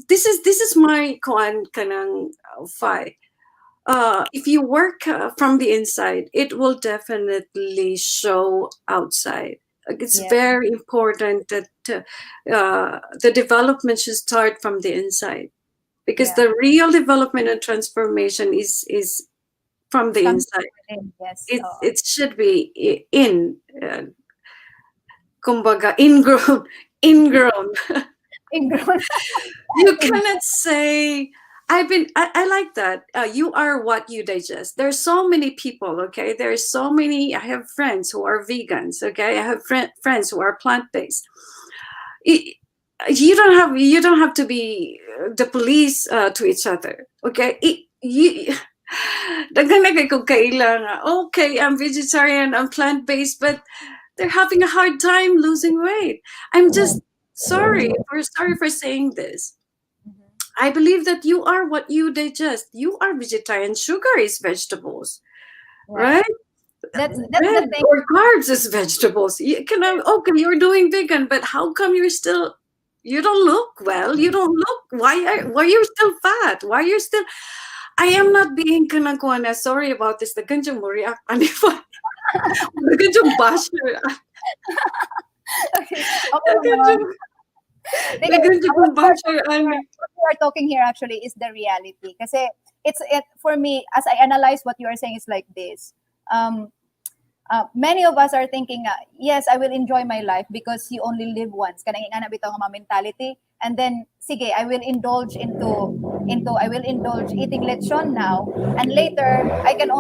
this is my kanang fight. If you work from the inside, it will definitely show outside. It's very important that the development should start from the inside, because the real development and transformation is from the Comes inside. within, yes. It should be kumbaga, ingrown, ingrown. Ingrown. You cannot say I like that. You are what you digest. There's so many people, okay? There's so many. I have friends who are vegans, okay? I have friends who are plant-based. You don't have to be the police to each other, okay? Daghan na kay kung kailangan. Okay, I'm vegetarian, I'm plant-based, but they're having a hard time losing weight. I'm just sorry. We're sorry for saying this. I believe that you are what you digest. You are vegetarian. Sugar is vegetables, right? That's the Bread thing. or carbs is vegetables. You can okay, you're doing vegan, but how come you don't look well? You don't look why you're still fat? Why you're still I am not being kanagwana. Sorry about this. The ganjang mo react. The ganjang basher. Okay. The ganjang basher. What we are talking here actually is the reality. Kasi for me, as I analyze what you are saying, is like this. Many of us are thinking, yes, I will enjoy my life because you only live once. Kanang ingana bitaw nga mentality. And then, sige, I will indulge eating lechon now. And later, I can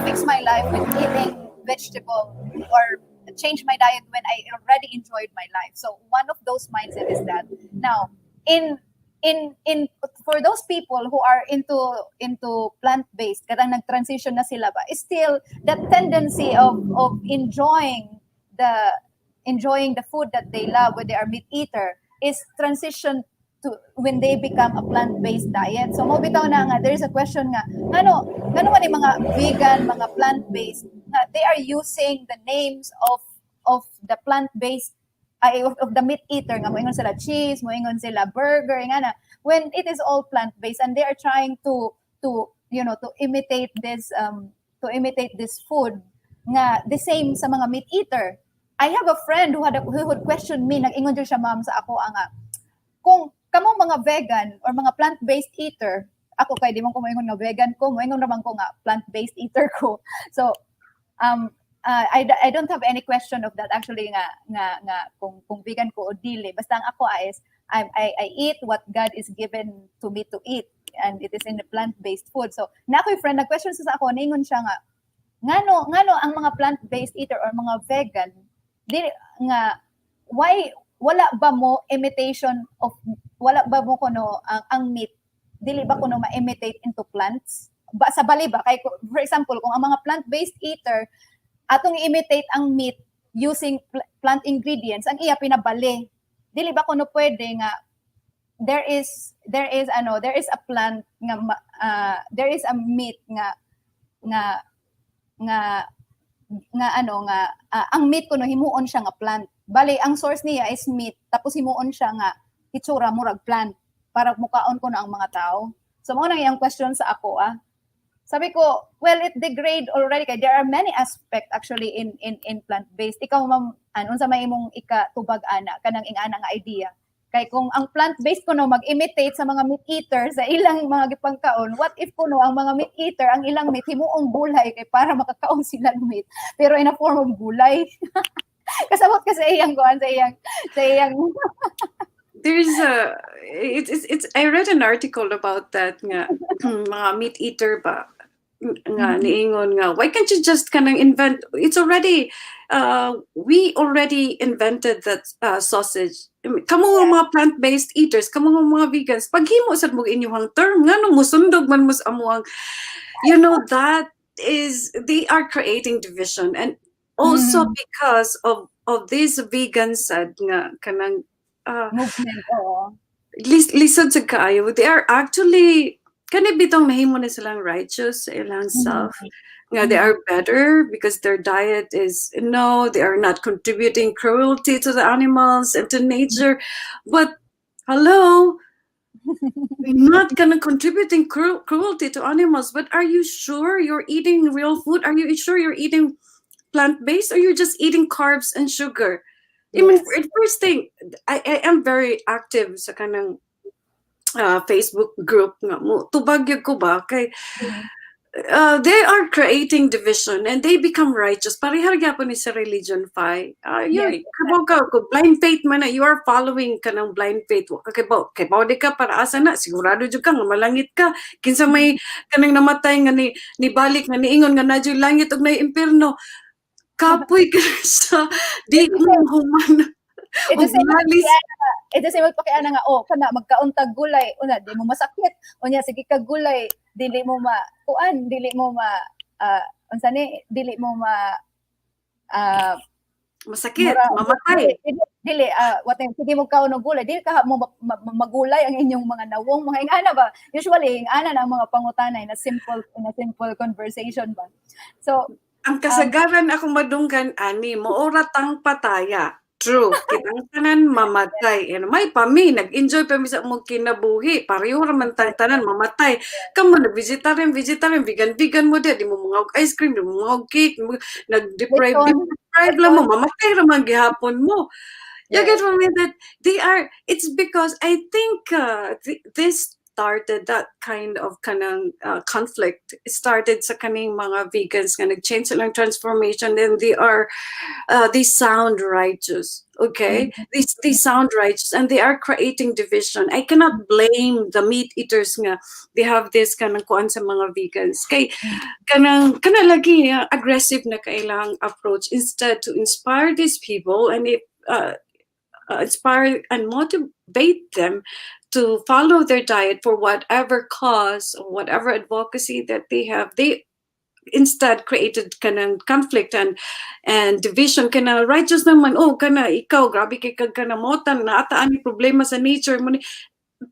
fix my life with eating vegetable or change my diet when I already enjoyed my life. So one of those mindset is that. Now, in for those people who are into plant-based, kadang nag-transition na sila ba, is still that tendency of enjoying the food that they love when they are meat eater is transition to when they become a plant-based diet. So mo bitaw na nga, there is a question nga, ngano man yung mga vegan, mga plant-based, nga they are using the names of the plant-based of the meat eater, nga moingon sila cheese, moingon sila burger, nga na, when it is all plant-based, and they are trying to imitate this food nga the same sa mga meat eater. I have a friend who would question me, nag-ingon dyan siya, ma'am, sa ako nga, kung kamo mga vegan or mga plant-based eater, ako kay di man ko moingon nga vegan ko, moingon naman ko nga plant-based eater ko. So I don't have any question of that actually nga kung vegan ko o dili. Basta ang ako is I eat what God is given to me to eat, and it is in the plant-based food. So na ako'y friend nag-question sa ako, ningon siya nga ngano ang mga plant-based eater or mga vegan dili nga why wala ba mo kuno ang meat dili ba kuno ma-imitate into plants ba sa bali ba kay for example kung ang mga plant-based eater atong imitate ang meat using plant ingredients, ang iya pinabali. Dili ba kuno pwede nga there is a plant nga there is a meat nga ang meat kuno himuon siya nga plant. Bali ang source niya is meat tapos himuon siya nga itsura murag plant para mukaon kuno ang mga tao. So mo na iyang question sa ako Sabi ko, well, it degrade already kay there are many aspects actually in plant-based. Ikaw ma'am, unsa may imong ikatubag ana kanang ingana nga idea. Kay kung ang plant-based kuno mag-imitate sa mga meat eater sa ilang mga gipangkaon, what if kuno ang mga meat eater ang ilang meat himuong gulay kay para makakaon sila ng meat pero in a form of gulay. Kasabot kasi iyang kuan sa iyang There's it's I read an article about that nga mga meat eater ba nga niingon nga why can't you just kanang invent it's already we already invented that sausage kamo mga plant-based eaters kamo mga vegans paghimo sad mo inyong term ngano musundog man mo sa amuang that is they are creating division and also because of this vegan said nga kanang movement lisod sa kaayo they are actually kani bitong nahimo na silang righteous sa ilang self nga they are better because their diet is they are not contributing cruelty to the animals and to nature but hello you're not gonna contributing cruelty to animals but are you sure you're eating real food are you sure you're eating plant-based or you're just eating carbs and sugar I mean, first thing, I am very active sa kanang Facebook group nga mo. Tubag yun ko ba? Kay, they are creating division and they become righteous. Parihar gyapon ni sa religion fi. You Yes, kabaw ka ko blind faith man na, you are following ka ng blind faith. Wa ka kay baw di ka para asa na sigurado jud ka nga malangit ka. Kinsa may kanang namatay nga ni balik nga niingon nga nadyo langit ug nay impierno. Kapoy ka sa di it's the same. mo human. It's the Ug same. lalis It's the same pakiana nga kana magkauntag gulay una di mo masakit unya sige kag gulay dili mo ma kuan dili mo ma unsa ni dili mo ma masakit, mamatay. dili what time sige mo kaon og gulay dili ka mo magulay ang inyong mga nawong mga ingana ba usually ingana na ang mga pangutanay na simple conversation ba so Ang kasagaran akong madunggan ani moora tang pataya. True, kitang tanan mamatay. And may pami nag-enjoy pa mi sa mong kinabuhi. Pareho ra man tang tanan mamatay. Kamo na vegetarian, vegan mo di mo mga ice cream, di mo mga cake, nag-deprive lang mo, mamatay ra man gihapon mo. You get what I mean? That they are. It's because I think this started that kind of kanang conflict. It started sa kaning mga vegans nga nag-change silang transformation, and they sound righteous. Okay, they sound righteous, and they are creating division. I cannot blame the meat eaters nga they have this kanang kuan sa mga vegans. Kay kanang lagi aggressive na kailang approach instead to inspire these people and inspire and motivate them to follow their diet for whatever cause or whatever advocacy that they have. They instead created kanang conflict and division. Kana righteous naman, oh kana ikaw grabe kay kag kana motan na ata ani problema sa nature mo.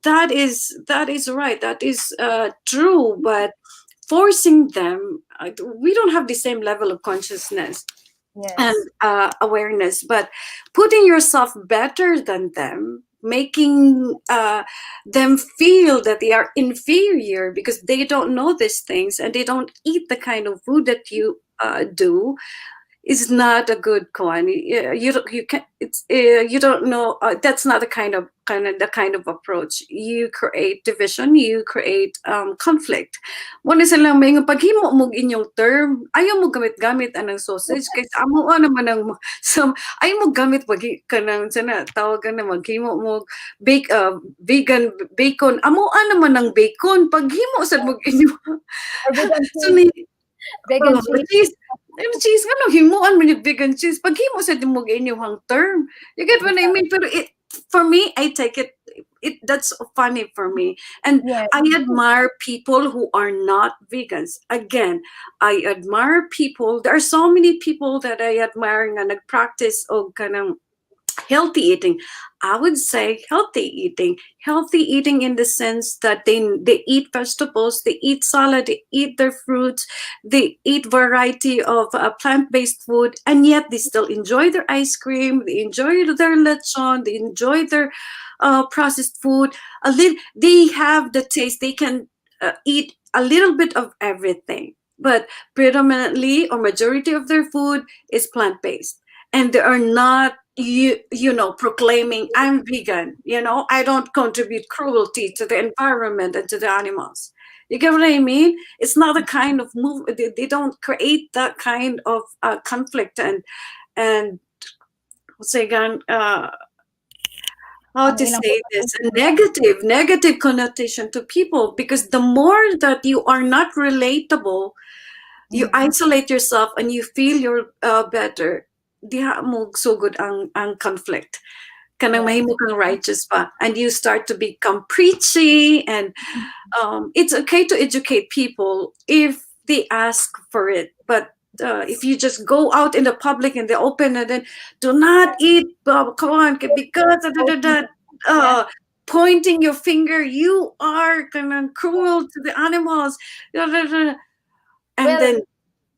That is right. That is true. But forcing them, we don't have the same level of consciousness and awareness, but putting yourself better than them, making them feel that they are inferior because they don't know these things and they don't eat the kind of food that you do, is not a good koan. You can it's you don't know. That's not the kind of approach. You create division. You create conflict. Muna silang may nga paghimo mo inyong term. Ayaw mo gamit anang sausage kay amo naman ang ayaw mo gamit pag kanang sana tawagan na maghimo mo vegan bacon. Amo naman ang bacon paghimo sa mo inyo. So ni vegan cheese. Cheese nga no himuan mo yung vegan cheese paghimo sa mo inyong term. You get what I mean? Pero for me, I take it that's funny for me. And I admire people who are not vegans. Again, I admire people. There are so many people that I admire nga nagpractice og kanang healthy eating. I would say healthy eating in the sense that they eat vegetables, they eat salad, they eat their fruits, they eat variety of plant-based food, and yet they still enjoy their ice cream, they enjoy their lechon, they enjoy their processed food. They have the taste. They can eat a little bit of everything, but predominantly or majority of their food is plant-based, and they are not proclaiming I'm vegan. I don't contribute cruelty to the environment and to the animals. You get what I mean? It's not a kind of move. They don't create that kind of conflict and say again. How to say this, a negative connotation to people, because the more that you are not relatable, you isolate yourself and you feel you're better, diha mo sugod ang conflict. Kanang mahimo kang righteous pa, and you start to become preachy, and it's okay to educate people if they ask for it, but if you just go out in the public in the open and then do not eat kawan because pointing your finger, you are kind of cruel to the animals, and then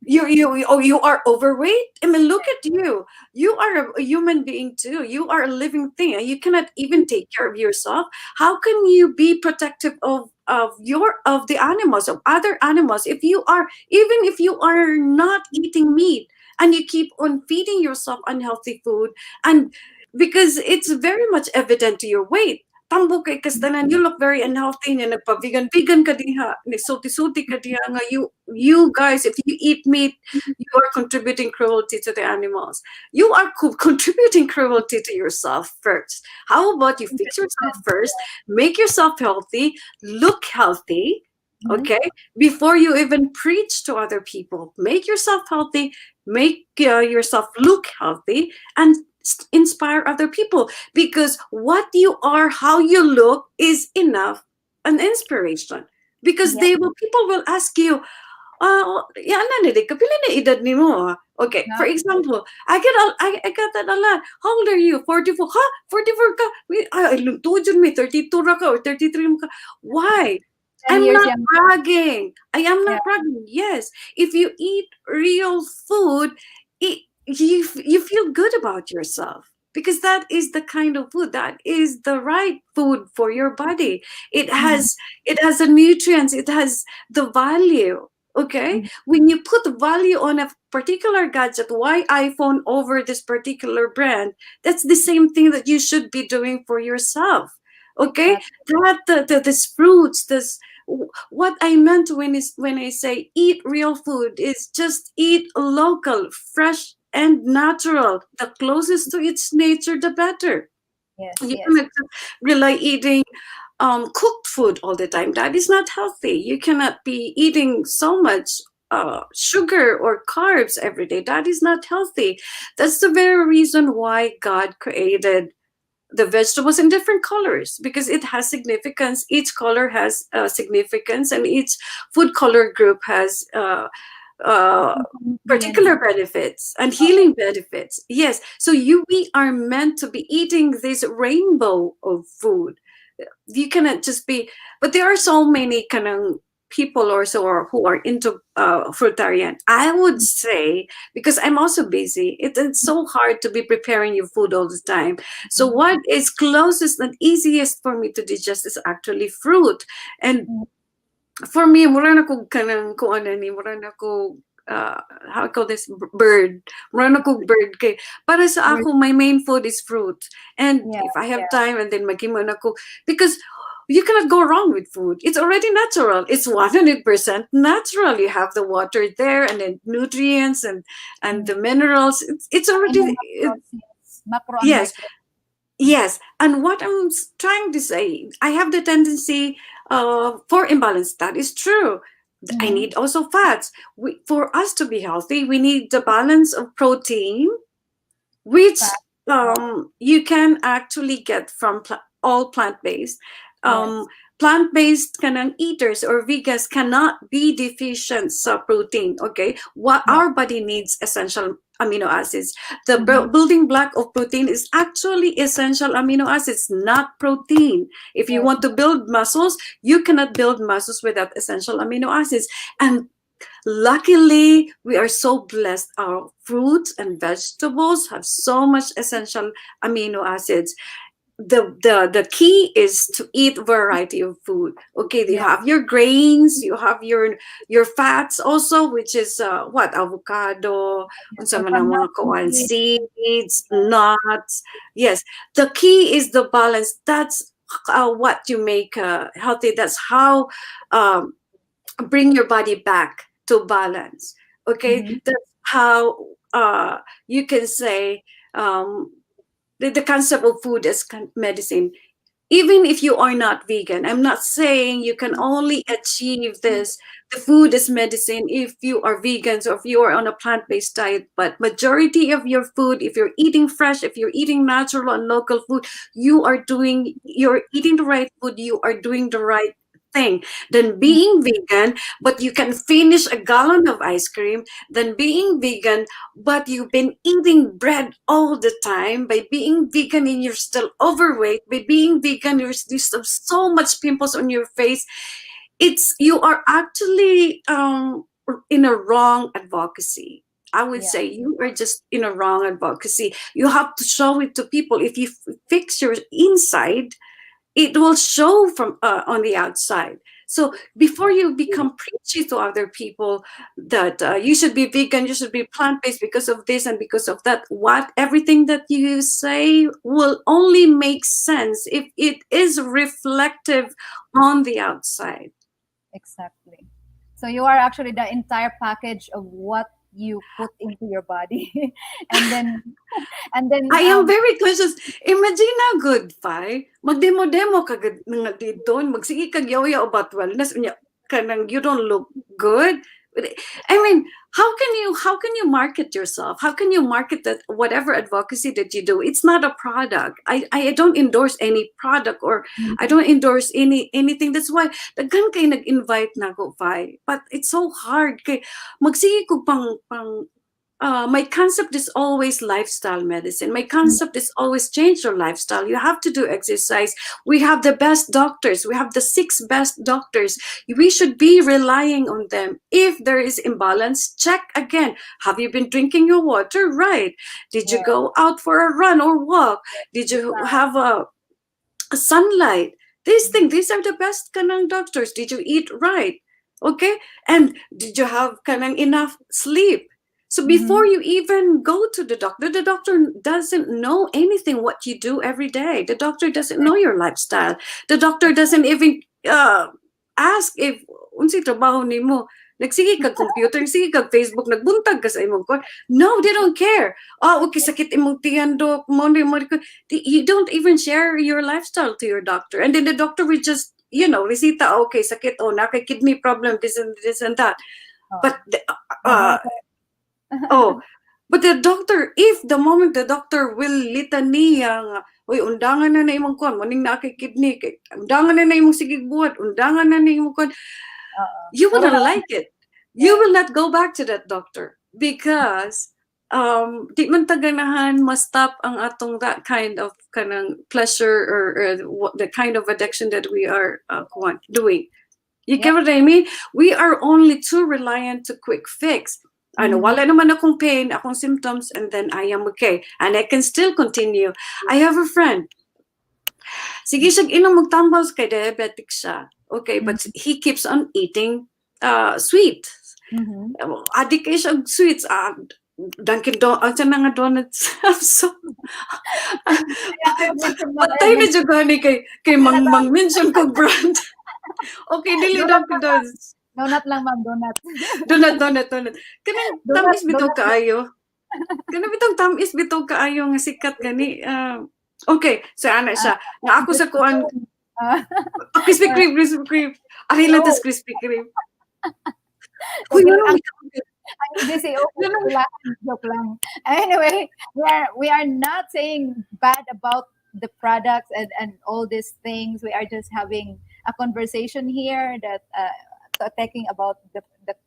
you are overweight. I mean, look at you. You are a human being too. You are a living thing. You cannot even take care of yourself. How can you be protective of the animals, of other animals, if you are not eating meat and you keep on feeding yourself unhealthy food? And because it's very much evident to your weight. tambo kay kastanan, you look very unhealthy niya, nagpa-vegan. Vegan ka diha, nagsulti-sulti ka diha nga, you guys, if you eat meat, you are contributing cruelty to the animals. You are contributing cruelty to yourself first. How about you fix yourself 100%. first, make yourself healthy, look healthy, Mhm. okay, before you even preach to other people. Make yourself healthy, make yourself look healthy, and inspire other people, because what you are, how you look is enough an inspiration, because Yep. they will people will ask you, yeah, na kapila na edad ni mo. Okay, for Yeah. example, I got that a lot. How old are you? 44. Huh? 44 ka? I told you me 32 ra ka or 33 ka. Why? 10 I'm years not younger. bragging. I am Yeah. not bragging. Yes, if you eat real food, you feel good about yourself, because that is the kind of food that is the right food for your body. It Mhm. has it has the nutrients. It has the value. Okay, Mhm. when you put value on a particular gadget, why iPhone over this particular brand, that's the same thing that you should be doing for yourself. Okay, Exactly. that this fruits, this what I meant when I say eat real food is just eat local, fresh and natural. The closest to its nature, the better. Yes, You yes. cannot rely eating cooked food all the time. That is not healthy. You cannot be eating so much sugar or carbs every day. That is not healthy. That's the very reason why God created the vegetables in different colors, because it has significance. Each color has significance, and each food color group has uh, Inconvenience. particular benefits and Oh, healing benefits. Yes, so we are meant to be eating this rainbow of food. You cannot just be, but there are so many kind of people also or who are into fruitarian. I would say, because I'm also busy, it's so hard to be preparing your food all the time. So mhm. what is closest and easiest for me to digest is actually fruit. And Mhm. for me, mura na ko kanang ko ano ni, mura na ko how I call this bird. Mura na ko bird kay para sa Very- ako my main food is fruit. And Yeah, if I have yeah. time and then magimo na ko, because you cannot go wrong with food. It's already natural. It's 100% natural. You have the water there and then nutrients and Mhm. the minerals. It's Amino already macros, macro and yes. micro. Yes, and what I'm trying to say, I have the tendency for imbalance. That is true. I Mm-hmm. need also fats. For us to be healthy, we need the balance of protein, which Fat. Yeah. you can actually get from all plant-based. Um, Yes. Plant-based kanang eaters or vegans cannot be deficient sa protein. Okay, what Yeah. our body needs essential amino acids. The Mm-hmm. building block of protein is actually essential amino acids, not protein. If you Yes. want to build muscles, you cannot build muscles without essential amino acids. And luckily, we are so blessed. Our fruits and vegetables have so much essential amino acids. The key is to eat variety of food. Okay, you Yeah. have your grains, you have your fats also, which is what avocado, unsa man ang Coconut mga kuan, meat. seeds, nuts. Yes, the key is the balance. That's what you make healthy. That's how um, bring your body back to balance. Okay, Mm-hmm. that's how you can say the concept of food as medicine. Even if you are not vegan, I'm not saying you can only achieve this, the food is medicine, if you are vegans or if you are on a plant-based diet. But majority of your food, if you're eating fresh, if you're eating natural and local food, you're eating the right food, you are doing the right thing. Than being vegan but you can finish a gallon of ice cream, than being vegan but you've been eating bread all the time. By being vegan and you're still overweight, by being vegan you have so much pimples on your face. It's you are actually in a wrong advocacy. I would Yeah. say you are just in a wrong advocacy. You have to show it to people. If you fix your inside, it will show from on the outside. So before you become preachy to other people that you should be vegan, you should be plant-based because of this and because of that, what everything that you say will only make sense if it is reflective on the outside. Exactly. So you are actually the entire package of what you put into your body, and then and then I am very conscious. Imagine na good, Fai. Magdemo-demo ka nga dito. Magsige kag yaw-yaw about wellness. Unya, kanang you don't look good. I mean, how can you market yourself? How can you market that whatever advocacy that you do? It's not a product. I don't endorse any product, or I don't endorse anything. That's why daghan kay nag-invite na ko, Fai. But it's so hard kay magsige ko pang my concept is always lifestyle medicine. My concept is always change your lifestyle. You have to do exercise. We have the best doctors. We have the 6 best doctors. We should be relying on them. If there is imbalance, check again. Have you been drinking your water? Right. Did you go out for a run or walk? Did you have a sunlight? These are the best kanang doctors. Did you eat right? Okay. And did you have kanang enough sleep? So before you even go to the doctor doesn't know anything what you do every day. The doctor doesn't know your lifestyle. The doctor doesn't even ask if unsay trabaho nimo. Nagsige kag computer, nagsige kag Facebook, nagbuntag ka sa imong kon. No, they don't care. Oh, okay, sakit imong tiyan, dok. You don't even share your lifestyle to your doctor. And then the doctor will just, resita, okay, sakit, naka kidney problem, this and that. But but the doctor, if the moment the doctor will litany nga, uy, undangan na imong kon, maning na kay kidney, kay undangan na imong sigig buhat, undangan na imong kon, you wouldn't like it. You will not go back to that doctor because di man taganahan ma-stop ang atong that kind of kanang pleasure or the kind of addiction that we are doing. You get what I mean? We are only too reliant to quick fix. Ano, wala naman akong pain, akong symptoms, and then I am okay. And I can still continue. I have a friend. Sige siya inom magtambal kay diabetic siya. Okay, but he keeps on eating sweet. Adik kay siya og sweets. Dunkin' Donuts, ang mga donuts. So, patay na dyan gani kay mang-mention kong brand. Okay, dili Dunkin' Donuts. Donut lang, ma'am, donut. Donut. Kanang tamis bitaw kaayo. Kanang bitong tamis bitaw kaayo nga sikat gani. Okay, so ana siya. Nga ako sa kuan. Krispy Kreme. Ari lang tas Krispy Kreme. Uy, I'm busy. Joke lang. Anyway, we are not saying bad about the products and all these things. We are just having a conversation here that talking about the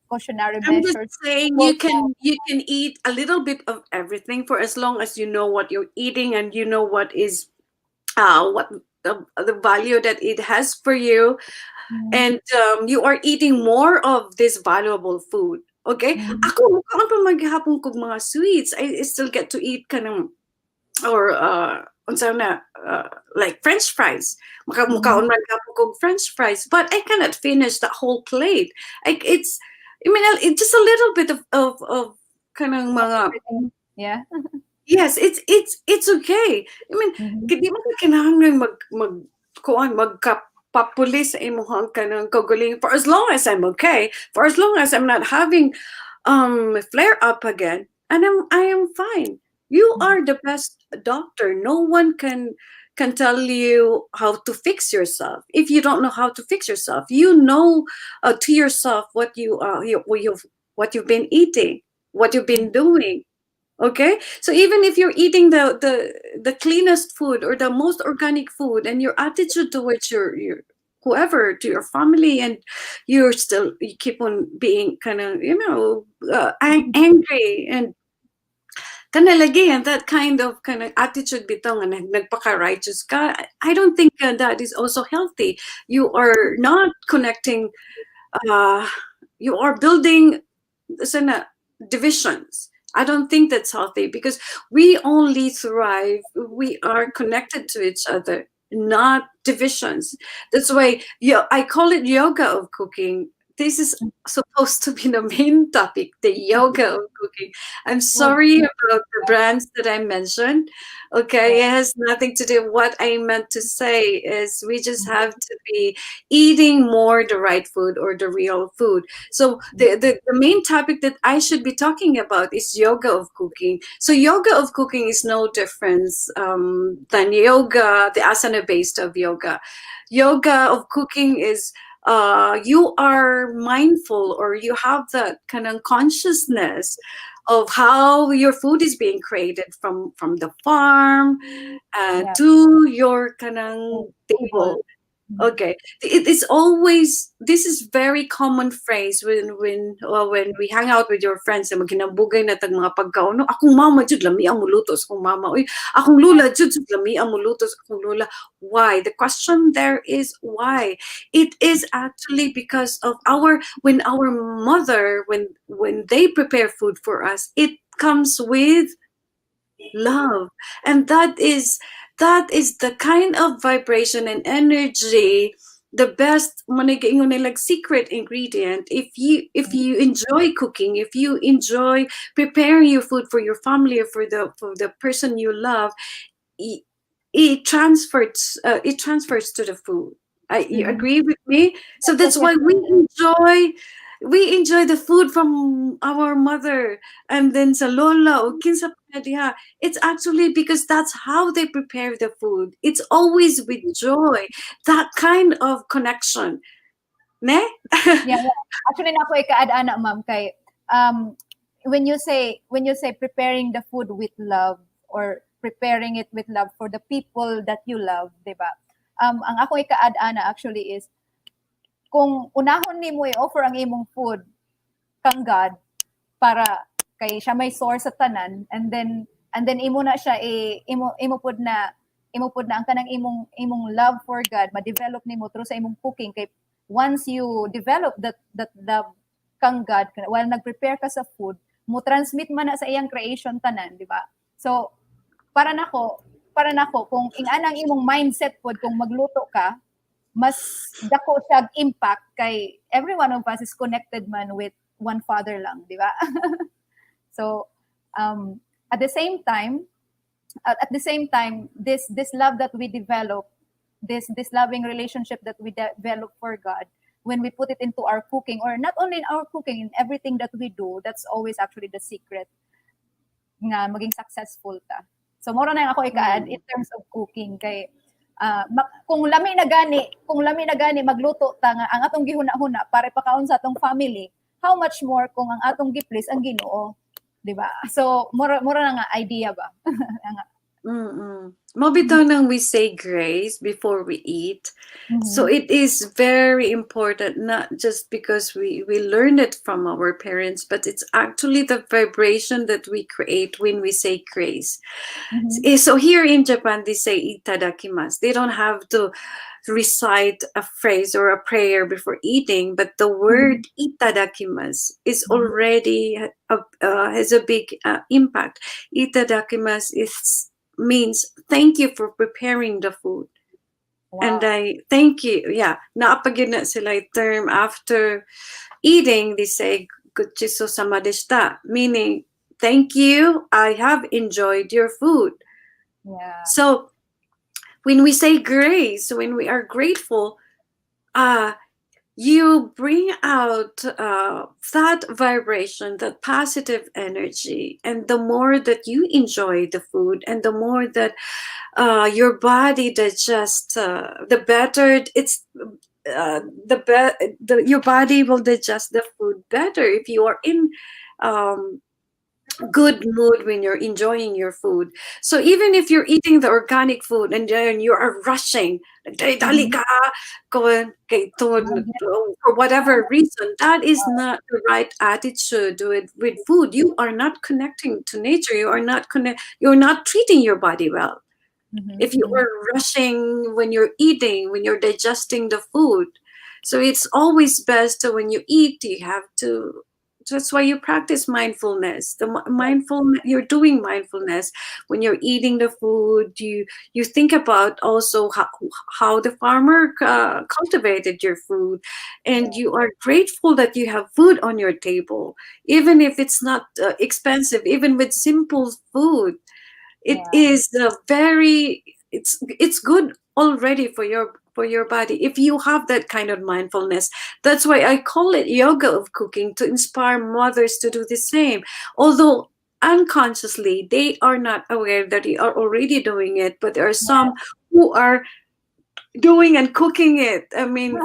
cautionary I'm measures. just saying you can eat a little bit of everything for as long as you know what you're eating and you know what is what the value that it has for you, and you are eating more of this valuable food. Okay, ako pa maghapon kog mga sweets. I still get to eat kanang or unsa na like French fries. Mukaon man gapon kog French fries, but I cannot finish that whole plate. It's just a little bit of kanang mga Yeah. yes, it's okay. I mean, di mo ka kinahanglan magkapapuli sa imong kanang kaguling for as long as I'm okay, for as long as I'm not having flare up again, and I am fine. You are the best doctor. No one can tell you how to fix yourself. If you don't know how to fix yourself, you know to yourself what what you've been eating, what you've been doing. Okay, so even if you're eating the cleanest food or the most organic food, and your attitude towards your whoever, to your family, and you keep on being kind of angry and kanalagi, and that kind of attitude bitaw nga nagpaka-righteous ka, I don't think that is also healthy. You are not connecting, you are building divisions. I don't think that's healthy because we only thrive. We are connected to each other. not divisions. That's why I call it yoga of cooking. This is supposed to be the main topic, the yoga of cooking. I'm Well, sorry about the brands that I mentioned. Okay, it has nothing to do. What I meant to say is we just have to be eating more the right food or the real food. So the main topic that I should be talking about is yoga of cooking. So yoga of cooking is no different than yoga, the asana based of yoga. Yoga of cooking is you are mindful, or you have that kind of consciousness of how your food is being created from the farm yeah, to your kind of table. table. Okay, it is always, this is very common phrase when we hang out with your friends and maginambugay na tag mga pagkaon. No, akong mama jud lami ang mulutos akong mama. Uy, akong lula jud lami ang mulutos akong lula. Why? The question there is why. It is actually because of when our mother, when they prepare food for us, it comes with love, and that is the kind of vibration and energy, the best manigaingon like secret ingredient. If you enjoy cooking, if you enjoy preparing your food for your family or for the person you love, it, it transfers to the food. You Mhm. agree with me? So Yes, that's yes, why we enjoy the food from our mother, and then sa lola o kinsa pa diha. It's actually because that's how they prepare the food. It's always with joy, that kind of connection, ne? yeah, yeah. Actually, na ako ikaad-ana, ma'am, kay um, when you say preparing the food with love, or preparing it with love for the people that you love, 'di ba? Ang ako ikaad-ana actually is kung unahon nimo i-offer ang imong food kang God, para kay siya may source sa tanan, and then imo na siya imo pud na ang kanang imong love for God ma-develop nimo through sa imong cooking. Kay once you develop that love kang God while nag-prepare ka sa food, mo transmit man na sa iyang creation tanan, di ba? So para nako kung ing-anang imong mindset pod kung magluto ka, mas dako siya impact kay every one of us is connected man with one father lang, di ba? So um, at the same time, this love that we develop, this loving relationship that we develop for God, when we put it into our cooking, or not only in our cooking, in everything that we do, that's always actually the secret nga maging successful ta. So moro na yung ako ika-add in terms of cooking, kay kung lami na gani magluto ta nga ang atong gihuna-huna para pakaon sa atong family, how much more kung ang atong giplease ang Ginoo, di ba? So mura na nga idea ba? Mabitaw nang we say grace before we eat. So Mhm. it is very important, not just because we learn it from our parents, but it's actually the vibration that we create when we say grace. Mhm. So here in Japan, they say itadakimasu. They don't have to recite a phrase or a prayer before eating, but the word itadakimasu is already has a big impact. Itadakimasu means thank you for preparing the food. And Wow. I thank you. Yeah, naapagin na sila yung term after eating. They say "gochiso sama deshita," meaning thank you. I have enjoyed your food. Yeah. So when we say grace, when we are grateful, you bring out that vibration, that positive energy, and the more that you enjoy the food, and the more that your body digests, the better it's. Your body will digest the food better if you are in um, good mood when you're enjoying your food. So even if you're eating the organic food and then you are rushing, "Day, dali Mhm. ka," for whatever reason, that is not the right attitude with food. You are not connecting to nature. You're not treating your body well. Mhm. If you Mhm. are rushing when you're eating, when you're digesting the food. So it's always best when you eat, you have to That's why you practice mindfulness. Mindful, you're doing mindfulness when you're eating the food. You think about also how the farmer cultivated your food, and you are grateful that you have food on your table, even if it's not expensive. Even with simple food, it is very it's good already for your body if you have that kind of mindfulness. That's why I call it yoga of cooking, to inspire mothers to do the same, although unconsciously they are not aware that they are already doing it, but there are some who are doing and cooking it. I mean,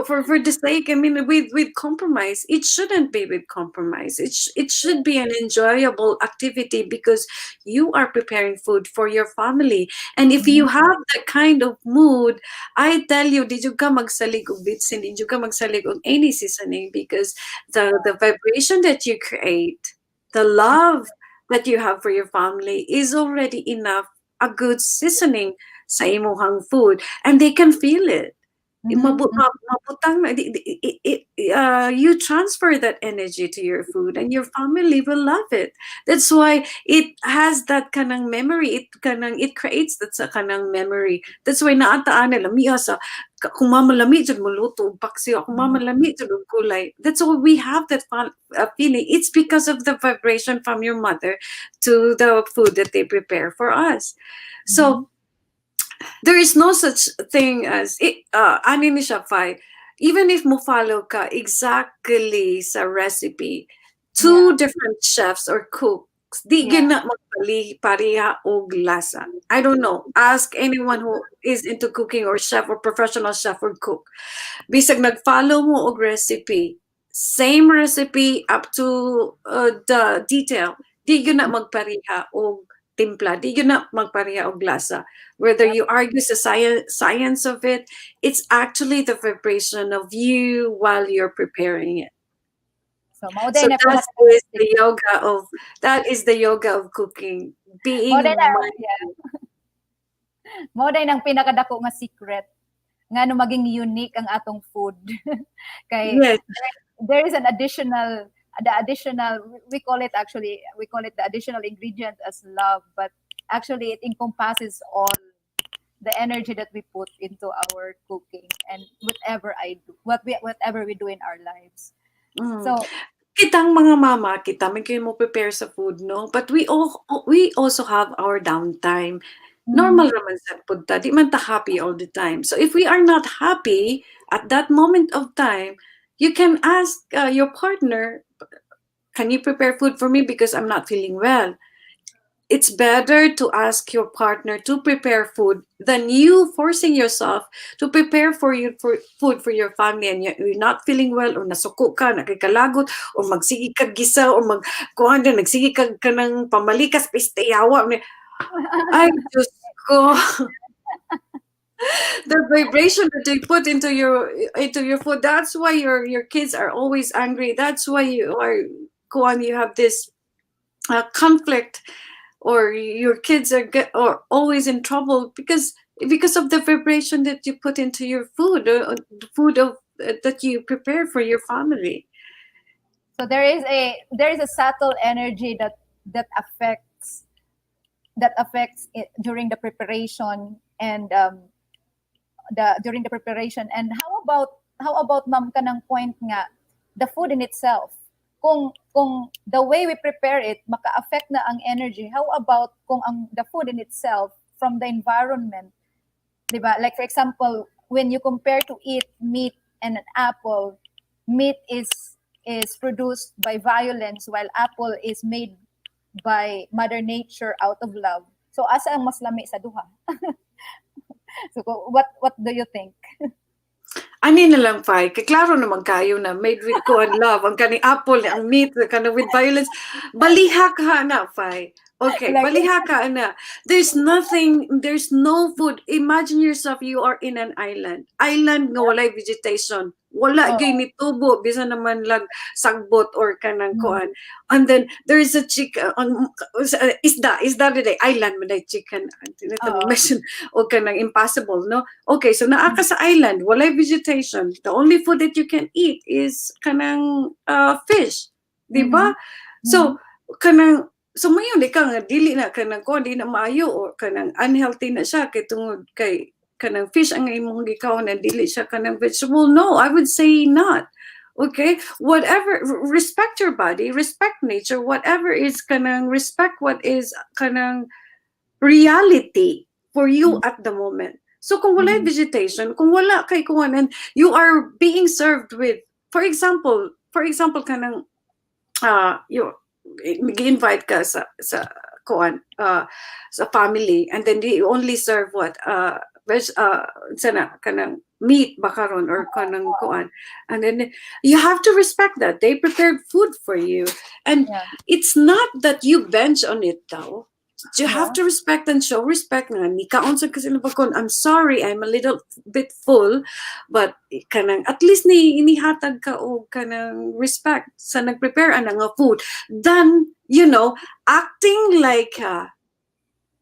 for the sake, I mean, with compromise. It shouldn't be with compromise. It should be an enjoyable activity, because you are preparing food for your family. And if you have that kind of mood, I tell you, did you ka magsalig og bitsin, did you ka magsalig og any seasoning, because the vibration that you create, the love that you have for your family is already enough, a good seasoning sa imuhang food, and they can feel it. Mabutang na, you transfer that energy to your food, and your family will love it. That's why it has that kanang memory. It creates that sa kanang memory. That's why naataan nila miya sa kung mamalami jud mo luto og paksiw, kung mamalami jud og gulay. That's why we have that feeling. It's because of the vibration from your mother to the food that they prepare for us. So there is no such thing as ani ni siya, Fai. Even if mo follow ka exactly sa recipe, two different chefs or cooks, di gina magpali pareha og lasa. I don't know. Ask anyone who is into cooking or chef or professional chef or cook. Bisag nag-follow mo og recipe, same recipe up to the detail, di gina magpareha og timpla, di yun na magpareha og lasa. Whether you argue the science of it, it's actually the vibration of you while you're preparing it. So So that is the yoga of cooking. Being Mao day nang pinakadako nga secret nga no maging unique ang atong food. Kay there is an additional we call it the additional ingredient as love, but actually it encompasses all the energy that we put into our cooking and whatever we do in our lives. So kitang mga mama, kita may kayo mo prepare sa food, no? But we also have our downtime. Normal naman sa food ta, di man ta happy all the time. So if we are not happy at that moment of time, you can ask your partner, can you prepare food for me because I'm not feeling well? It's better to ask your partner to prepare food than you forcing yourself to prepare food for your family, and you're not feeling well, or nasuko ka, nakikalagot, or magsigi ka gisa, or nagsigi ka ng pamalikas, pistayawa. Ay, Diyos ko. The vibration that they put into your food, that's why your kids are always angry. That's why you have this conflict, or your kids are always in trouble because of the vibration that you put into your food, the food that you prepare for your family. So there is a subtle energy that affects it during the preparation, and during the preparation. And how about ma'am kanang point nga, the food in itself, kung the way we prepare it maka-affect na ang energy, how about kung the food in itself from the environment, diba? Like for example, when you compare to eat meat and an apple, meat is produced by violence, while apple is made by Mother Nature out of love. So asa ang mas lami sa duha? So what do you think? Ani na lang, Fai. Klaro naman kayo na made with ko and love. Ang kaning apple, ang meat, kana with violence. Baliha ka na, Fai. Okay, baliha ka na. There's no food. Imagine yourself, you are in an island. Island nga walay vegetation. wala Oo. gyud ni tubo bisan naman lag sagbot or kanang Mm. kuan. And then there is a chicken on isda today island man chicken dito mo Oo. mention o kanang impossible, no? Okay, so naa ka sa island, walay vegetation. The only food that you can eat is kanang fish, di ba? So kanang so mayon di ka nga dili na kanang kuan di na maayo or kanang unhealthy na siya kay tungod kay kanang fish ang imong gikaon na dili siya kanang vegetable. No, I would say not. Okay, whatever, respect your body, respect nature, whatever is kanang respect what is kanang reality for you at the moment. So kung wala vegetation, kung wala kay kuan and you are being served with, for example kanang you invite ka sa kuan sa family and then they only serve what sana kanang meat bakaron or kanang kuan, and then you have to respect that they prepared food for you, and Yeah. it's not that you bench on it though. You have Yeah. to respect and show respect nga ni kaon sa kasi bakon, I'm sorry, I'm a little bit full, but kanang at least inihatag ka og kanang respect sa nagprepare ana nga food than acting like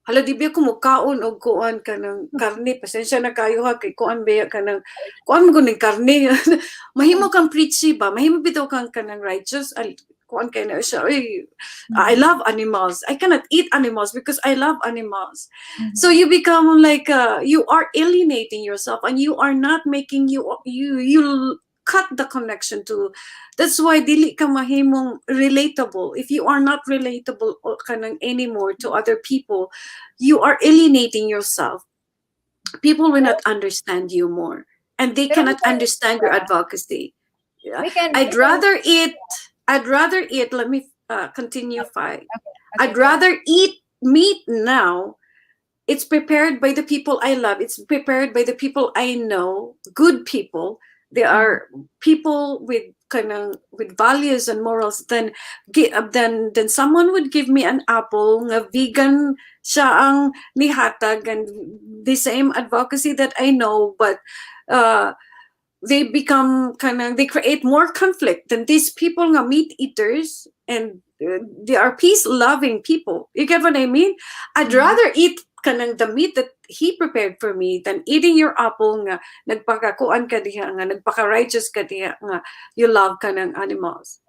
hala di ba ko mukaon og kuan kanang karne, pasensya na kayo ha kay kuan ba kanang kuan mo kuning karne. Mahimo kang preachy ba, mahimo bitaw kang kanang righteous kuan kay na siya, I love animals, I cannot eat animals because I love animals. So you become like you are alienating yourself and you are not making you cut the connection to. That's why dili ka mahimong relatable. If you are not relatable kanang anymore to other people, you are alienating yourself. People will not understand you more, and they Pero cannot understand your advocacy. we can I'd rather eat. Let me continue. Five. okay, I'd go ahead. rather eat meat now. It's prepared by the people I love. It's prepared by the people I know. Good people. They are people with with values and morals. Then someone would give me an apple nga vegan siya ang nihatag, and the same advocacy that I know, but they become they create more conflict than these people nga meat eaters, and they are peace loving people. You get what I mean? I'd rather eat kanang the meat that he prepared for me than eating your apple nga nagpakakuan ka diha nga nagpaka-righteous ka diha nga you love kanang animals.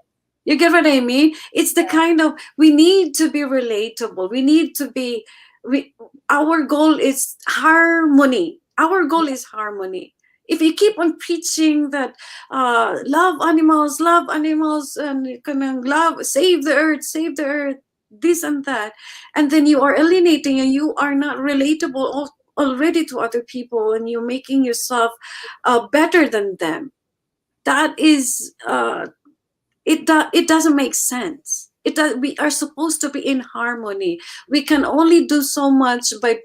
You get what I mean? It's the kind of, we need to be relatable. We need to be, our goal is harmony. Our goal is harmony. If you keep on preaching that love animals, and kanang love, save the earth, this and that, and then you are alienating and you are not relatable already to other people, and you're making yourself better than them. That is it doesn't make sense. We are supposed to be in harmony. We can only do so much by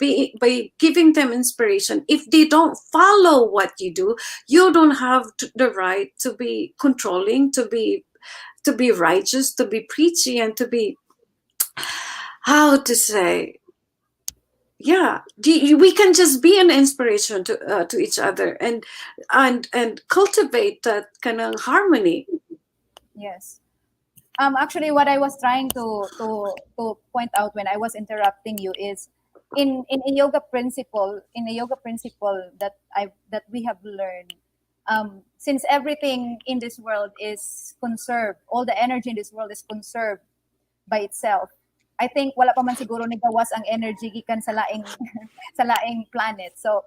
giving them inspiration. If they don't follow what you do, you don't have the right to be controlling, to be righteous, to be preachy, and to be, how to say, yeah, we can just be an inspiration to each other, and cultivate that kind of harmony. Yes. Actually, what I was trying to point out when I was interrupting you is in a yoga principle, that we have learned, since everything in this world is conserved, all the energy in this world is conserved by itself. I think wala pa man siguro ni gawas ang energy gikan sa laing sa laing planet. So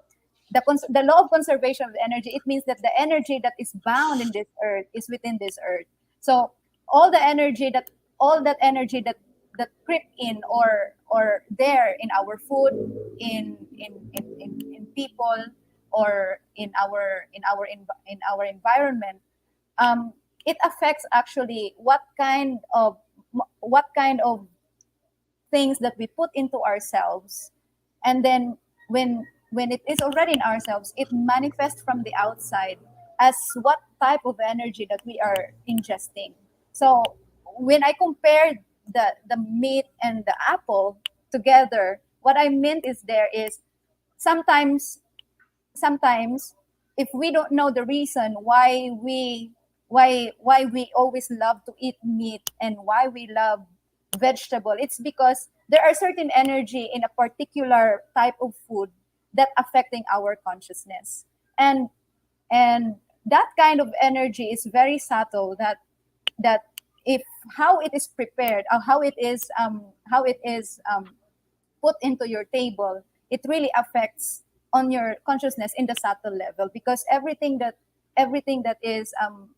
the law of conservation of the energy, it means that the energy that is bound in this earth is within this earth. So all that energy that creep in or there in our food, in people, or in our environment, it affects actually what kind of things that we put into ourselves, and then when it is already in ourselves, it manifests from the outside as what type of energy that we are ingesting. So when I compared the meat and the apple together, what I meant is sometimes if we don't know the reason why we always love to eat meat and why we love vegetable, it's because there are certain energy in a particular type of food that affecting our consciousness. And and that kind of energy is very subtle, that if how it is prepared, or how it is put into your table, it really affects on your consciousness in the subtle level, because everything that is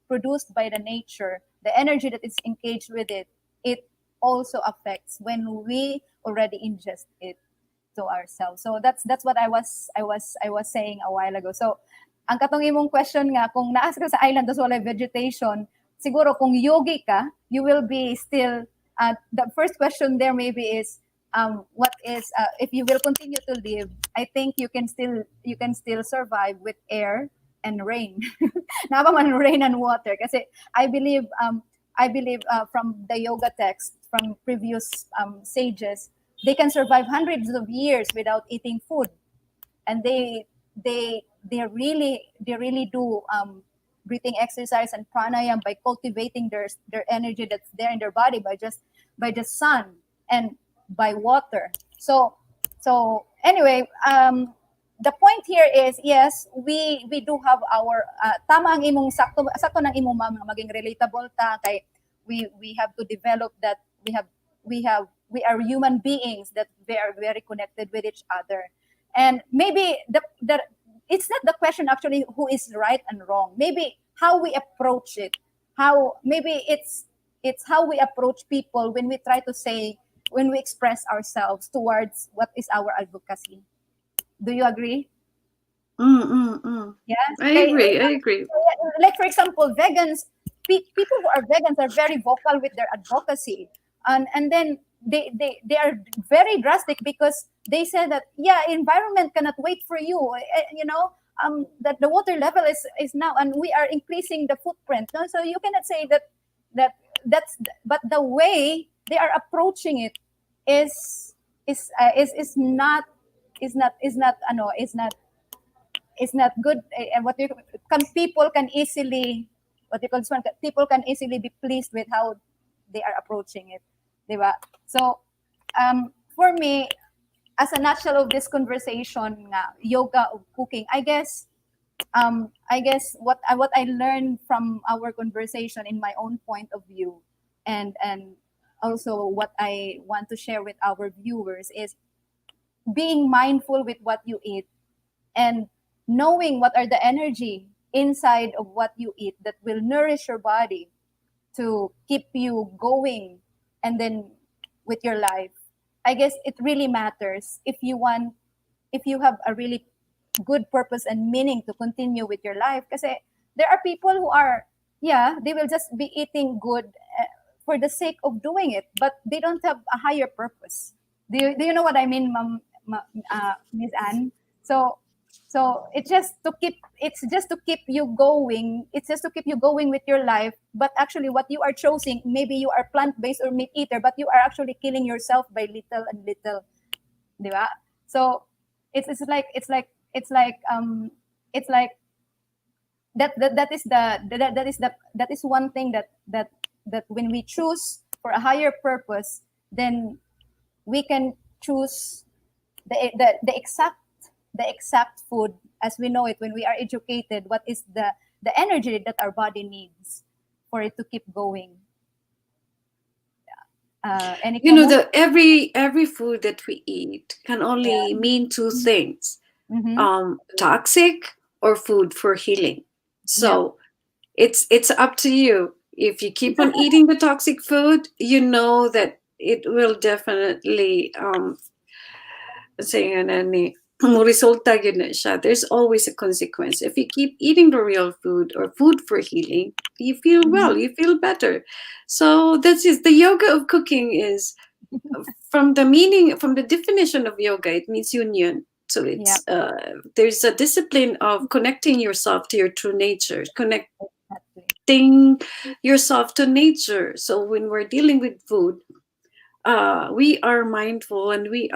produced by the nature, the energy that is engaged with it, it also affects when we already ingest it to ourselves. So that's what I was saying a while ago. So ang katong imong question nga, kung naas ka sa island tas walay vegetation, siguro kung yogi ka, you will be still the first question there maybe is what is if you will continue to live, I think you can still survive with air and rain. Napa man rain and water, kasi I believe from the yoga text from previous sages, they can survive hundreds of years without eating food, and they really do breathing exercise and pranayam by cultivating their energy that's there in their body by the sun and by water. So anyway, the point here is, yes, we do have our tama ang imong sakto ng imong ma'am nga maging relatable ta kay we have to develop that we are human beings that they are very connected with each other. And maybe the it's not the question actually who is right and wrong. Maybe how we approach it. How maybe it's how we approach people when we try to say, when we express ourselves towards what is our advocacy. Do you agree? Yeah. I Okay. agree. I agree. Like for example, vegans, people who are vegans are very vocal with their advocacy, and then they are very drastic because they say that, yeah, environment cannot wait for you. That the water level is now, and we are increasing the footprint. No? So you cannot say that that's, but the way they are approaching it is not good. And what you can people can easily, what you call this one, people can easily be pleased with how they are approaching it, diba? So for me, as a nutshell of this conversation nga, yoga of cooking, I guess what I learned from our conversation in my own point of view, and also what I want to share with our viewers, is being mindful with what you eat, and knowing what are the energy inside of what you eat that will nourish your body to keep you going, and then with your life. I guess it really matters if you have a really good purpose and meaning to continue with your life. Because there are people who are, yeah, they will just be eating good for the sake of doing it, but they don't have a higher purpose. Do you know what I mean, Miss Anne? So it's just to keep you going. It's just to keep you going with your life. But actually, what you are choosing, maybe you are plant based or meat eater, but you are actually killing yourself by little and little, diba? So it's like that is one thing that when we choose for a higher purpose, then we can choose the exact food as we know it when we are educated. What is the energy that our body needs for it to keep going? Any comment? Every food that we eat can only mean two things: toxic or food for healing. So it's up to you. If you keep on eating the toxic food, you know that it will definitely resulta yun na siya. There's always a consequence. If you keep eating the real food or food for healing, you feel well, you feel better. So that's just the yoga of cooking is from the definition of yoga, it means union. So it's there's a discipline of connecting yourself to your true nature, connecting yourself to nature. So when we're dealing with food, we are mindful, and we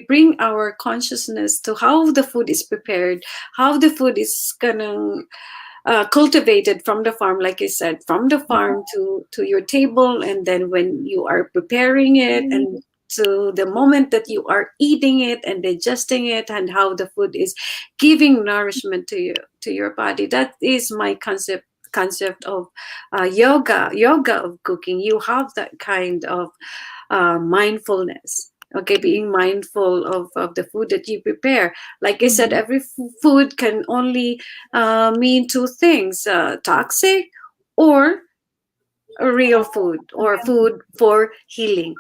bring our consciousness to how the food is prepared, how the food is gonna cultivated from the farm, like I said, from the farm to your table, and then when you are preparing it, and to the moment that you are eating it and digesting it, and how the food is giving nourishment to your body. That is my concept of yoga of cooking. You have that kind of mindfulness. Okay, being mindful of the food that you prepare. Like I said, every food can only mean two things: toxic or a real food, or food for healing.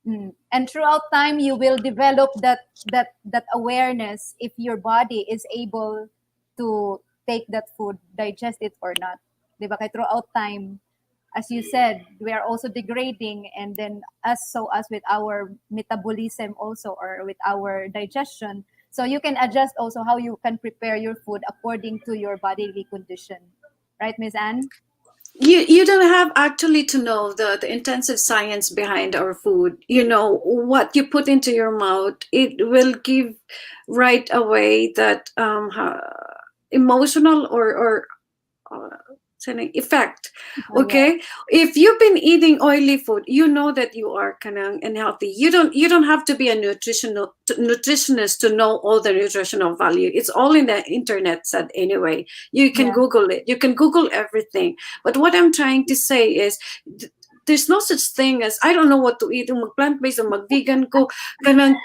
And throughout time, you will develop that awareness if your body is able to take that food, digest it or not. Diba? Kaya throughout time, as you said, we are also degrading, and then as with our metabolism also, or with our digestion. So you can adjust also how you can prepare your food according to your bodily condition. Right, Miss Anne? You don't have actually to know the intensive science behind our food. You know what you put into your mouth, it will give right away that emotional or uh, effect. Okay, if you've been eating oily food, you know that you are kind of unhealthy. You don't have to be a nutritionist to know all the nutritional value. It's all in the internet said anyway. You can Google it, you can Google everything. But what I'm trying to say is, there's no such thing as I don't know what to eat. Mag plant based or mag vegan ko kanang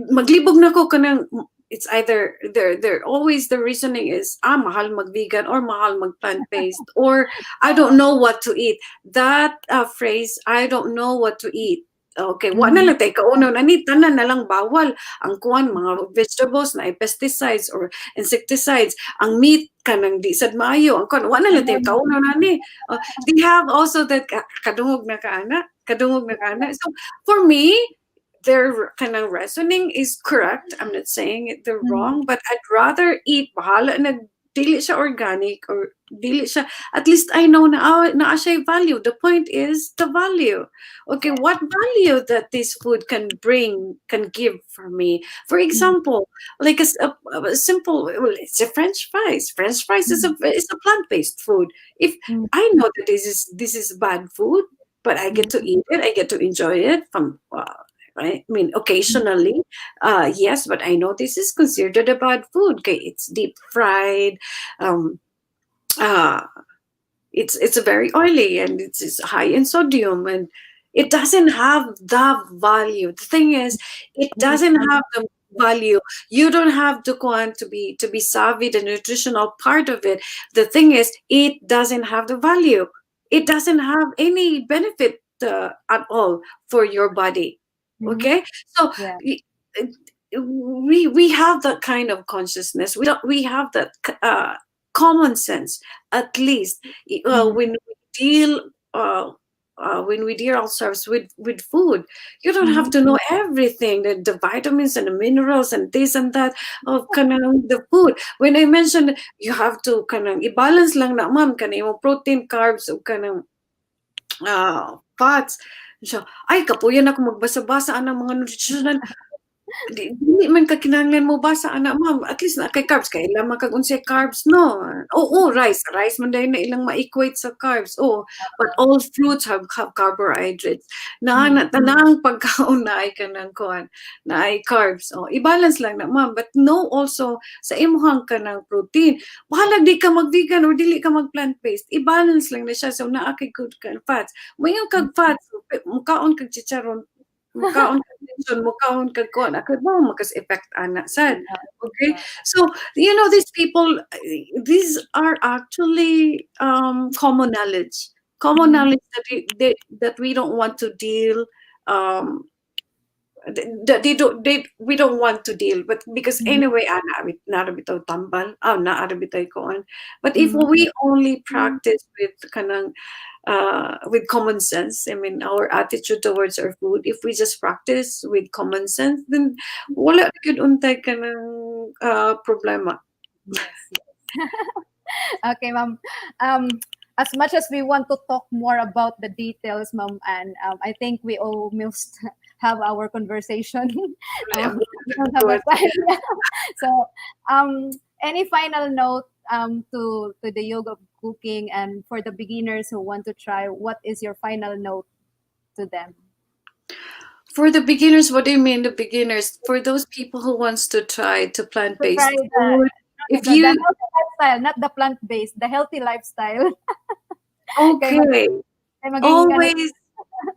maglibog na ko kanang. It's either they're always the reasoning is mahal mag vegan or mahal mag plant based, or I don't know what to eat. That phrase, I don't know what to eat. Okay, wa na lang tay kauno na ni tanan na lang bawal ang kuan mga vegetables na pesticides or insecticides, ang meat kanang di sad maayo ang kuan wa na lang tay kauno na ni. They have also that kadungog na kaana. So for me, their kind of reasoning is correct. I'm not saying they're wrong, but I'd rather eat bahala na dili siya organic or dili siya. At least I know na siya value. The point is the value. Okay, what value that this food can give for me? For example, like a simple, well, it's a French fries. French fries is a plant-based food. If I know that this is bad food, but I get to eat it, I get to enjoy it from. I mean, occasionally, yes, but I know this is considered a bad food. Okay, it's deep fried. Um, uh, it's very oily, and it's high in sodium, and it doesn't have the value. The thing is, it doesn't have the value. You don't have to go on to be savvy the nutritional part of it. The thing is, it doesn't have the value. It doesn't have any benefit at all for your body. Okay, so we have that kind of consciousness. We have that common sense, at least when we deal when we deal ourselves with food. You don't have to know everything, the vitamins and the minerals and this and that of kind of the food. When I mentioned you have to kind of i-balance lang na ma'am kanang protein, carbs, o kanang fats. So, ay, kapuyan ako magbasa-basa ang mga nutritional. Dili man ka kinahanglan mo basa ana ma'am, at least na kay carbs kay ilang kag unsay carbs no. Oo, rice man dahil na ilang ma-equate sa carbs. Oh, but all fruits have carbohydrates. Na tanang pagkaon na ay kanang kuan, na ay carbs. Oh, i-balance lang na ma'am, but no also sa imuhang kanang protein. Bahala di ka mag-vegan or dili ka mag-plant-based. I-balance lang na siya so naa kay good fats. Mayong kag fats, mukaon kag chicharon, mukaon kag tension, mukaon kag kuan, akad mo makas effect ana sad. Okay, so you know these people, these are actually common knowledge that we don't want to deal um we don't want to deal, but because anyway narabitaw tambal naarabitay koan. But if we only practice with kanang with common sense, I mean our attitude towards our food, if we just practice with common sense, then wala gyud untay kanang problema. Okay, ma'am. as much as we want to talk more about the details, Ma'am, and I think we almost have our conversation. We don't have a Good. time. So, any final note to the yoga of cooking, and for the beginners who want to try, what is your final note to them? For the beginners, what do you mean the beginners? For those people who wants to try to To try plant-based food, if the you healthy lifestyle, not the plant-based, the healthy lifestyle. Kaya okay, kaya maging ano, always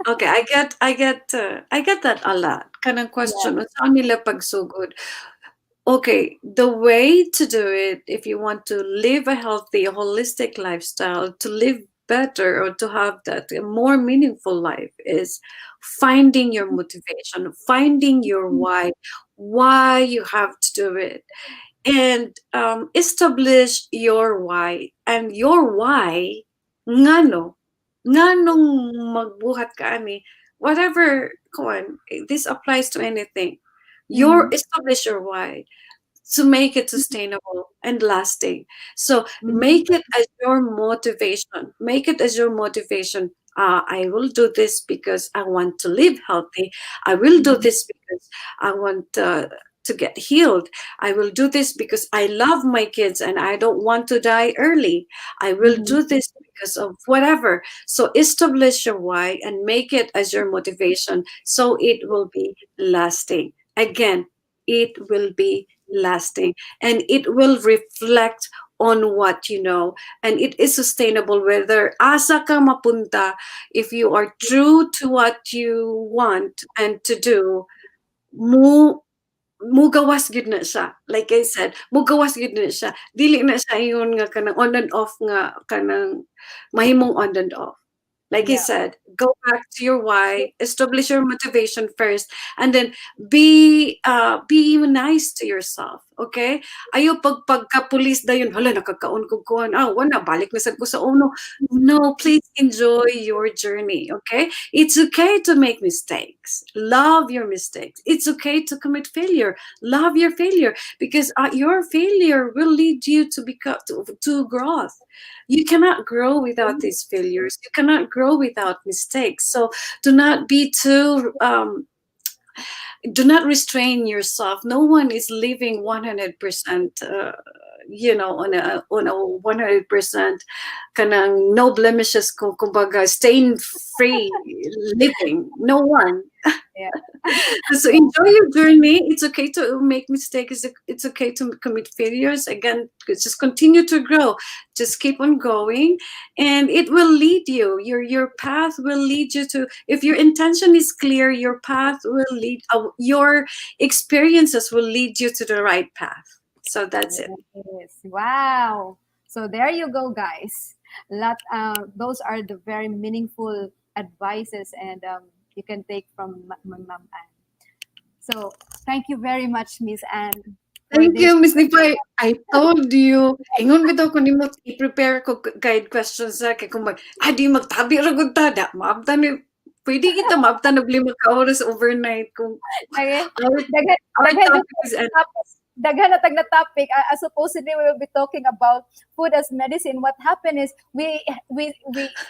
okay. I get that a lot. Kanang yeah. question, saan nila pagsugod? Okay, the way to do it, if you want to live a healthy, holistic lifestyle, to live better or to have that a more meaningful life, is finding your motivation, finding your why you have to do it, and establish your why. And your why, ngano, nganong magbuhat ka ani, whatever, kuan, this applies to anything. Your Mhm. establish your why to make it sustainable and lasting. So Mhm. make it as your motivation. Make it as your motivation. I will do this because I want to live healthy. I will do Mhm. this because I want to get healed. I will do this because I love my kids and I don't want to die early. I will Mhm. do this because of whatever. So establish your why and make it as your motivation so it will be lasting. Again, it will be lasting and it will reflect on what you know, and it is sustainable whether asa ka mapunta. If you are true to what you want and to do, mo mugawas gid na siya. Like I said, mugawas gid na siya, dili na siya yun nga kanang on and off nga kanang mahimong on and off. Like I Yeah. said, go back to your why, establish your motivation first, and then be nice to yourself. Okay? Ayo pagka police dayon, hala nakakaon ko kuan. Wala balik na sad ko sa uno. No, please enjoy your journey. Okay? It's okay to make mistakes. Love your mistakes. It's okay to commit failure. Love your failure because your failure will lead you to become to growth. You cannot grow without these failures. You cannot grow without mistakes. So do not be too do not restrain yourself. No one is living 100% on a 100% kanang no blemishes kumbaga stain free living. No one. Yeah. So enjoy your journey. It's okay to make mistakes. It's okay to commit failures. Again, just continue to grow. Just keep on going, and it will lead you. Your path will lead you to. If your intention is clear, your path will lead. Your experiences will lead you to the right path. So that's it. Yes. Wow. So there you go, guys. Those are the very meaningful advices, and you can take from Ma'am Anne. So thank you very much, Miss Anne, for Thank this. you, Miss Nipay. I told you. Ingon bitaw ko nimo i-prepare ko guide questions sa kay kung di magtabi ra gud ta da. Maabtan ni pwede kita maabtan og 5 ka oras overnight kung Okay. our Daghan, our daghan topic is na topic. Daghan na tag na topic. Supposedly we will be talking about food as medicine. What happened is we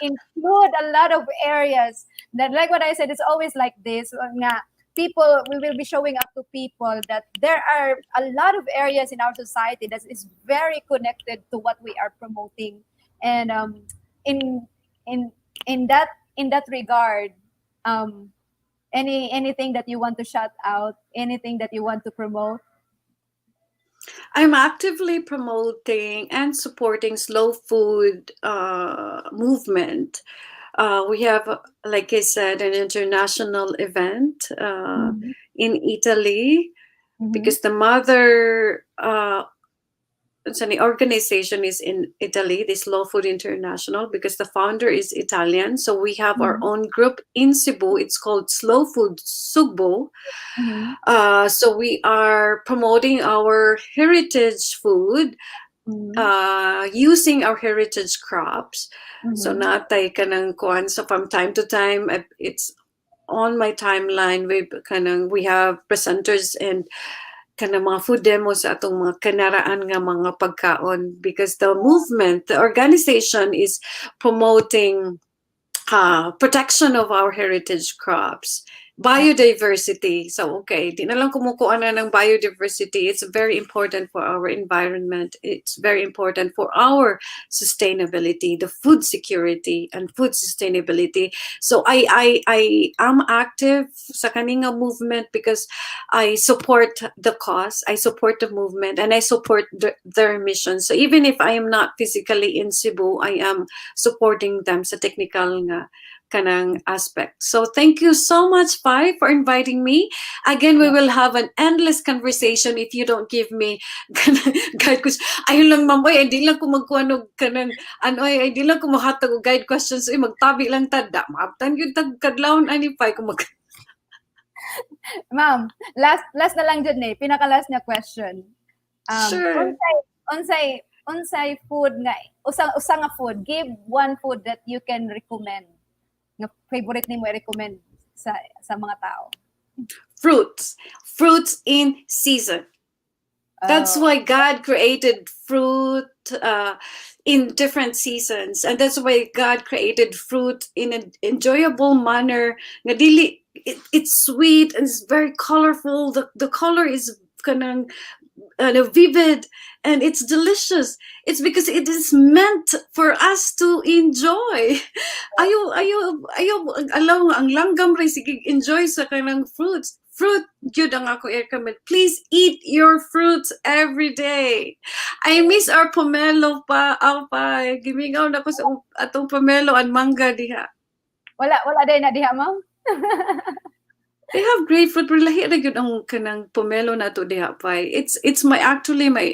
include a lot of areas that, like what I said, it's always like this. Nga, people, we will be showing up to people that there are a lot of areas in our society that is very connected to what we are promoting, and in in in that regard, um, anything that you want to shout out, anything that you want to promote? I'm actively promoting and supporting slow food movement. We have, like I said, an international event Mm-hmm. in Italy Mm-hmm. because the mother so the organization is in Italy, the Slow Food International, because the founder is Italian. So we have our Mm-hmm. own group in Cebu. It's called Slow Food Sugbo. Mm-hmm. So we are promoting our heritage food Mm-hmm. using our heritage crops. So Mm-hmm. natay kanang kuan. So from time to time, it's on my timeline. We have presenters and kanang mga food demos sa atong mga kanaraan nga mga pagkaon, because the movement, the organization is promoting protection of our heritage crops, biodiversity. So, okay, di na lang kumukuha na ng biodiversity. It's very important for our environment. It's very important for our sustainability, the food security and food sustainability. So, I am active sa kaninga movement because I support the cause, I support the movement, and I support their mission. So, even if I am not physically in Cebu, I am supporting them sa technical nga kanang aspect. So thank you so much, Pai, for inviting me. Again, we will have an endless conversation if you don't give me guide questions. Ayun lang, ma'am, ay, hindi lang ko magkuhanog kanang, ay, hindi lang ko mahatag og guide questions, ay, magtabi lang tada. Maaptan yun tag kadlawon, ani, Pai, kung Ma'am, last na lang dyan eh. Pinaka-last na question. Sure. Unsay food nga, usa nga food, give one food that you can recommend. Nga favorite nimo i-recommend sa mga tao. Fruits in season. That's why God created fruit in different seasons, and that's why God created fruit in an enjoyable manner. Nga dili, it's sweet and it's very colorful. The color is kanang vivid and it's delicious. It's because it is meant for us to enjoy. Ayo alaw ang langgam ray sige enjoy sa kanang fruits. Fruit gyud ang ako i-recommend. Please eat your fruits every day. I miss our pomelo pa. Gimingaw na ko sa atong pomelo and mangga diha. Wala day na diha, ma'am. They have great fruit, pero lahi ra gyud ang kanang pomelo nato diha, Pai. It's my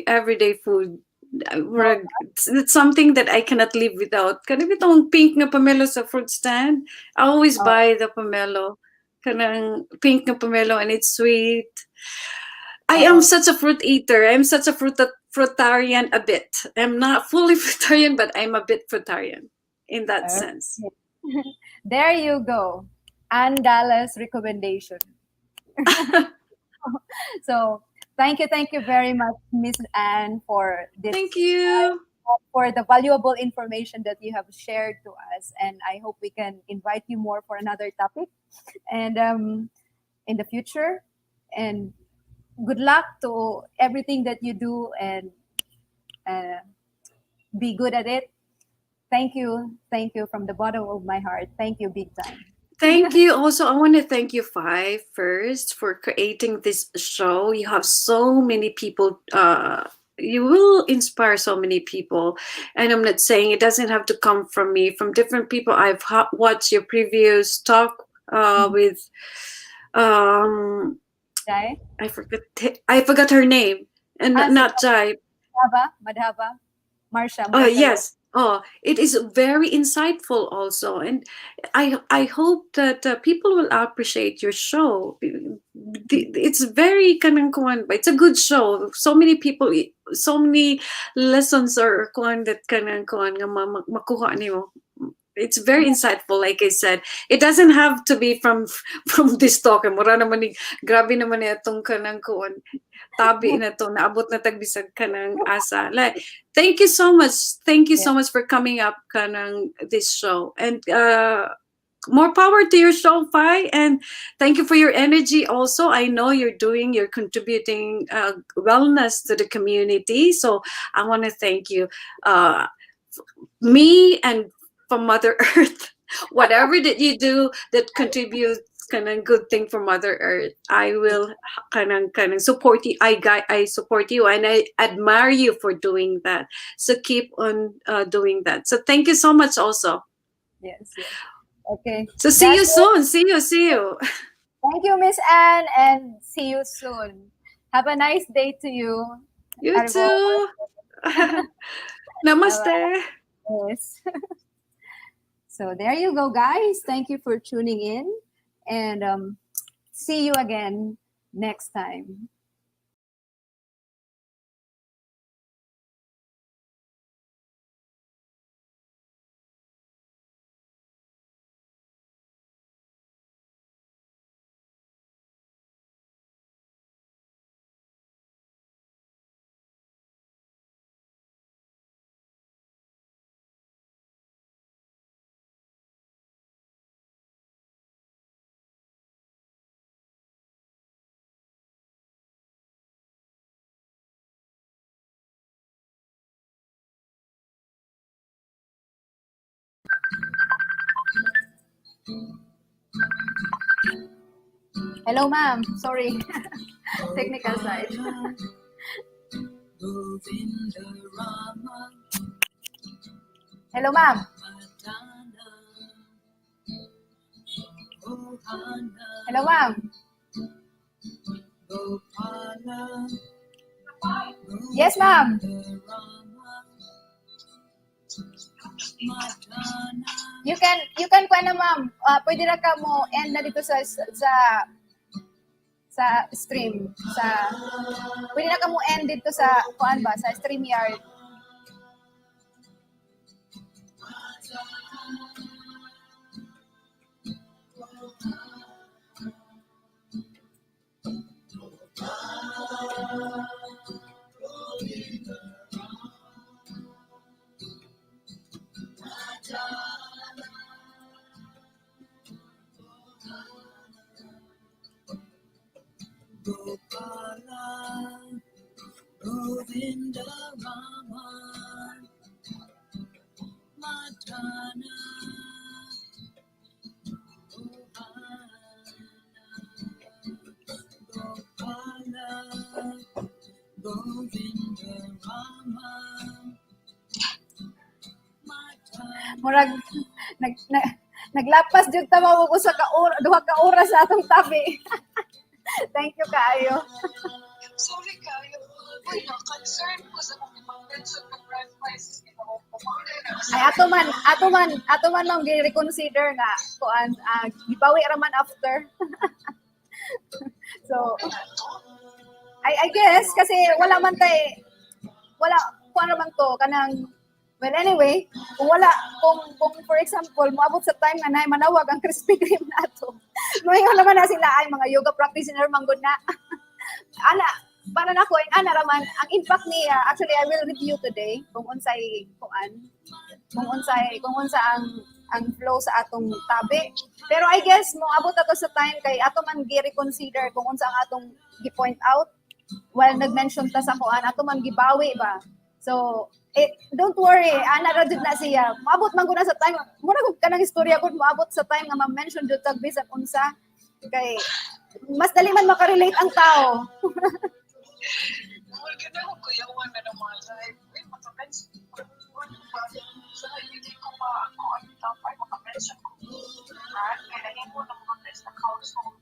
everyday food. It's something that I cannot live without. Kanang bitong pink nga pomelo sa fruit stand. I always buy the pomelo. Kanang pink nga pomelo, and it's sweet. I am such a fruit eater. I'm such a fruitarian a bit. I'm not fully fruitarian, but I'm a bit fruitarian in that sense. There you go. And Dala's recommendation. So thank you very much, Miss Anne, for this. Thank you. For the valuable information that you have shared to us, and I hope we can invite you more for another topic, and in the future. And good luck to everything that you do, and be good at it. Thank you from the bottom of my heart. Thank you big time. Thank you. Also, I want to thank you, Five, first for creating this show. You have so many people. You will inspire so many people. And I'm not saying it doesn't have to come from me, from different people. I've watched your previous talk with, Jai? I forgot her name. And not Jai. Madhava, Marsha. Yes. It is very insightful also, and I hope that people will appreciate your show. It's very kanang kuan, but it's a good show. So many people, so many lessons are kuan that kanang kuan nga makuha nimo. It's very insightful, like I said. It doesn't have to be from this talk. Mura naman ni grabe naman ni atong kanang kuan. Tabi na to, naabot na tagbisag kanang asa. Like, thank you so much. Thank you so much for coming up kanang this show. And more power to your show, Pai. And thank you for your energy also. I know you're contributing wellness to the community. So I want to thank you. Me and from Mother Earth, whatever that you do that contributes kanang good thing for Mother Earth, I will kanang support you. I support you, and I admire you for doing that. So keep on doing that. So thank you so much also. Yes. Okay. So see you soon. See you. Thank you, Miss Anne, and see you soon. Have a nice day to you. You too. Namaste. Yes. So there you go, guys. Thank you for tuning in, and see you again next time. Hello, ma'am. Sorry. Technical side. Govinda Rama Hello, ma'am. Madana Mohana Hello, ma'am. Gopala Yes, ma'am. Govinda Rama Madana You can kuha ma'am. Pwede na ka mo end na dito sa stream. Pwede na ka mo end dito sa kuan ba sa StreamYard. Gopala Govinda Rama Madana Gopala Govinda Rama Madana Murag naglapas jud ta mo sa duha ka oras sa atong tabi. Thank you kaayo. Sorry kayo. Uy, na-concern ko sa mga mention ng brand prices ni mo. Ay ato man ma'am gi-reconsider nga kuan gibawi ra man after. So I guess kasi wala man kuan ra man to kanang well anyway, kung for example moabot sa time nga nay manawag ang Krispy Kreme nato. Moingon naman na sila ay mga yoga practitioner manggod na. Ana para na ko ana raman ang impact niya actually I will review today kung unsay kuan kung unsa ang flow sa atong tabi. Pero I guess mo abot ato sa time kay ato man gi-reconsider kung unsa ang atong gi-point out while nag-mention ta sa kuan ato man gibawi ba. So don't worry, ana ra jud na siya. Moabot man gud na sa time. Mura gud kanang istorya gud moabot sa time nga ma-mention jud tag bisan unsa kay mas dali man makarelate ang tao. Well, ganda ko kuyawan na ng mga live. Uy, maka-mention ko. Sa hindi ko pa ako ang tapay maka-mention ko. Kailangan mo ng mga test na household.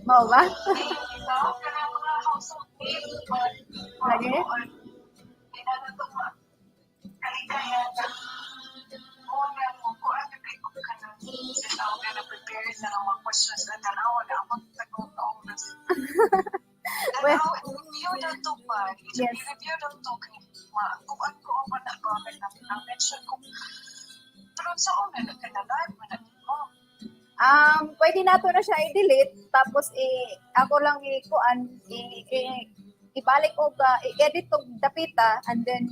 Mao ba? Ikaw, kailangan mga household name. Lagi? Kailangan ito ma. Kaya una mo ko ano kay ko ka na sila ako na prepare sa mga questions na tanawa na ako tago-taong na review na to pa. Yes. I-review na to kay kuan ko ang mga comment na mention ko. Pero sa una na live mo na ko. Pwede nato na siya i-delete tapos ako lang ibalik og i-edit og dapita and then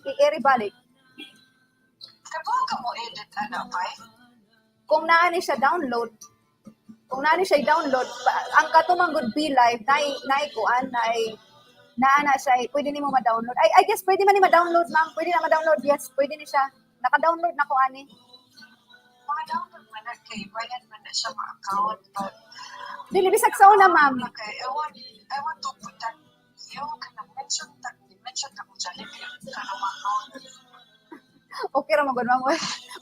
i-rebalik. Kabo ka mo edit ana pa? Kung naa ni siya download, ang katumang good be live na kuan na siya pwede nimo ma-download. I guess pwede man ni ma-download ma'am, pwede na ma-download. Yes, pwede ni siya. Naka-download na ko ani. Mga download man na kay bayad man na siya ma-account but Dili bisag sa una ma'am. okay, I want to put that you can mention that mo siya hindi ka na ma-account. Okay ra magud ma'am.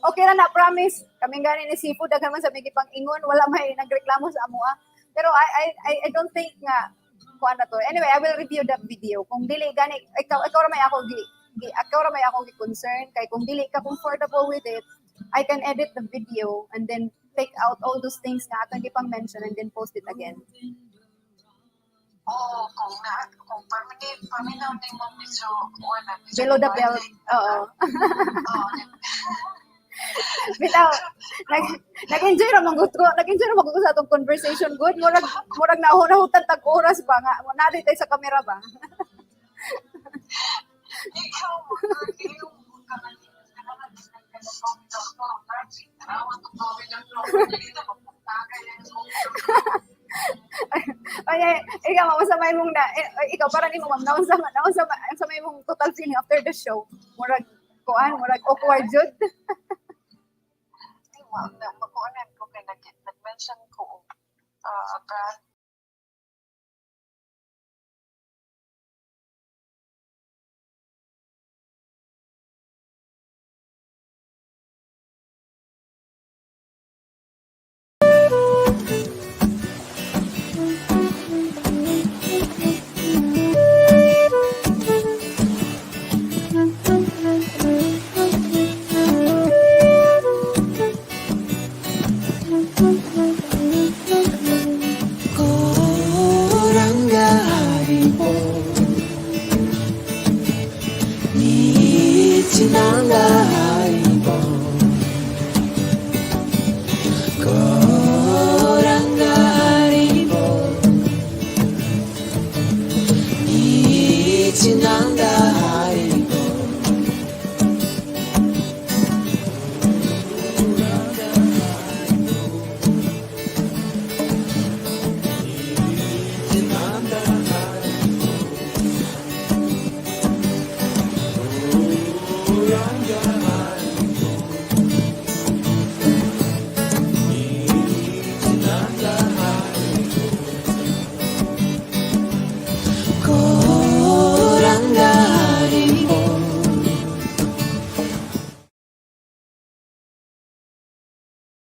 Okay ra na promise. Kaming gani ni seafood daghan man sa may gipang-ingon, wala may nagreklamo sa amo. Pero I don't think nga kuan na to. Anyway, I will review the video. Kung dili gani ikaw ra may ako concern kay kung dili ka comfortable with it, I can edit the video and then take out all those things nga atong gipang mention and then post it again. Oh, kung paminaw din mo medyo wala. Below the belt. Oo. Bitaw, nag-enjoy ra man gud ko. Nag-enjoy ra man gud ko sa atong conversation good. Murag nahunahutan tag oras ba nga. Nari tay sa camera ba. Ikaw, yung Ay, ikaw masamay mong ikaw parang imo ma'am naon sa may mong total feeling after the show. Murag awkward jud. makuunan ko kay that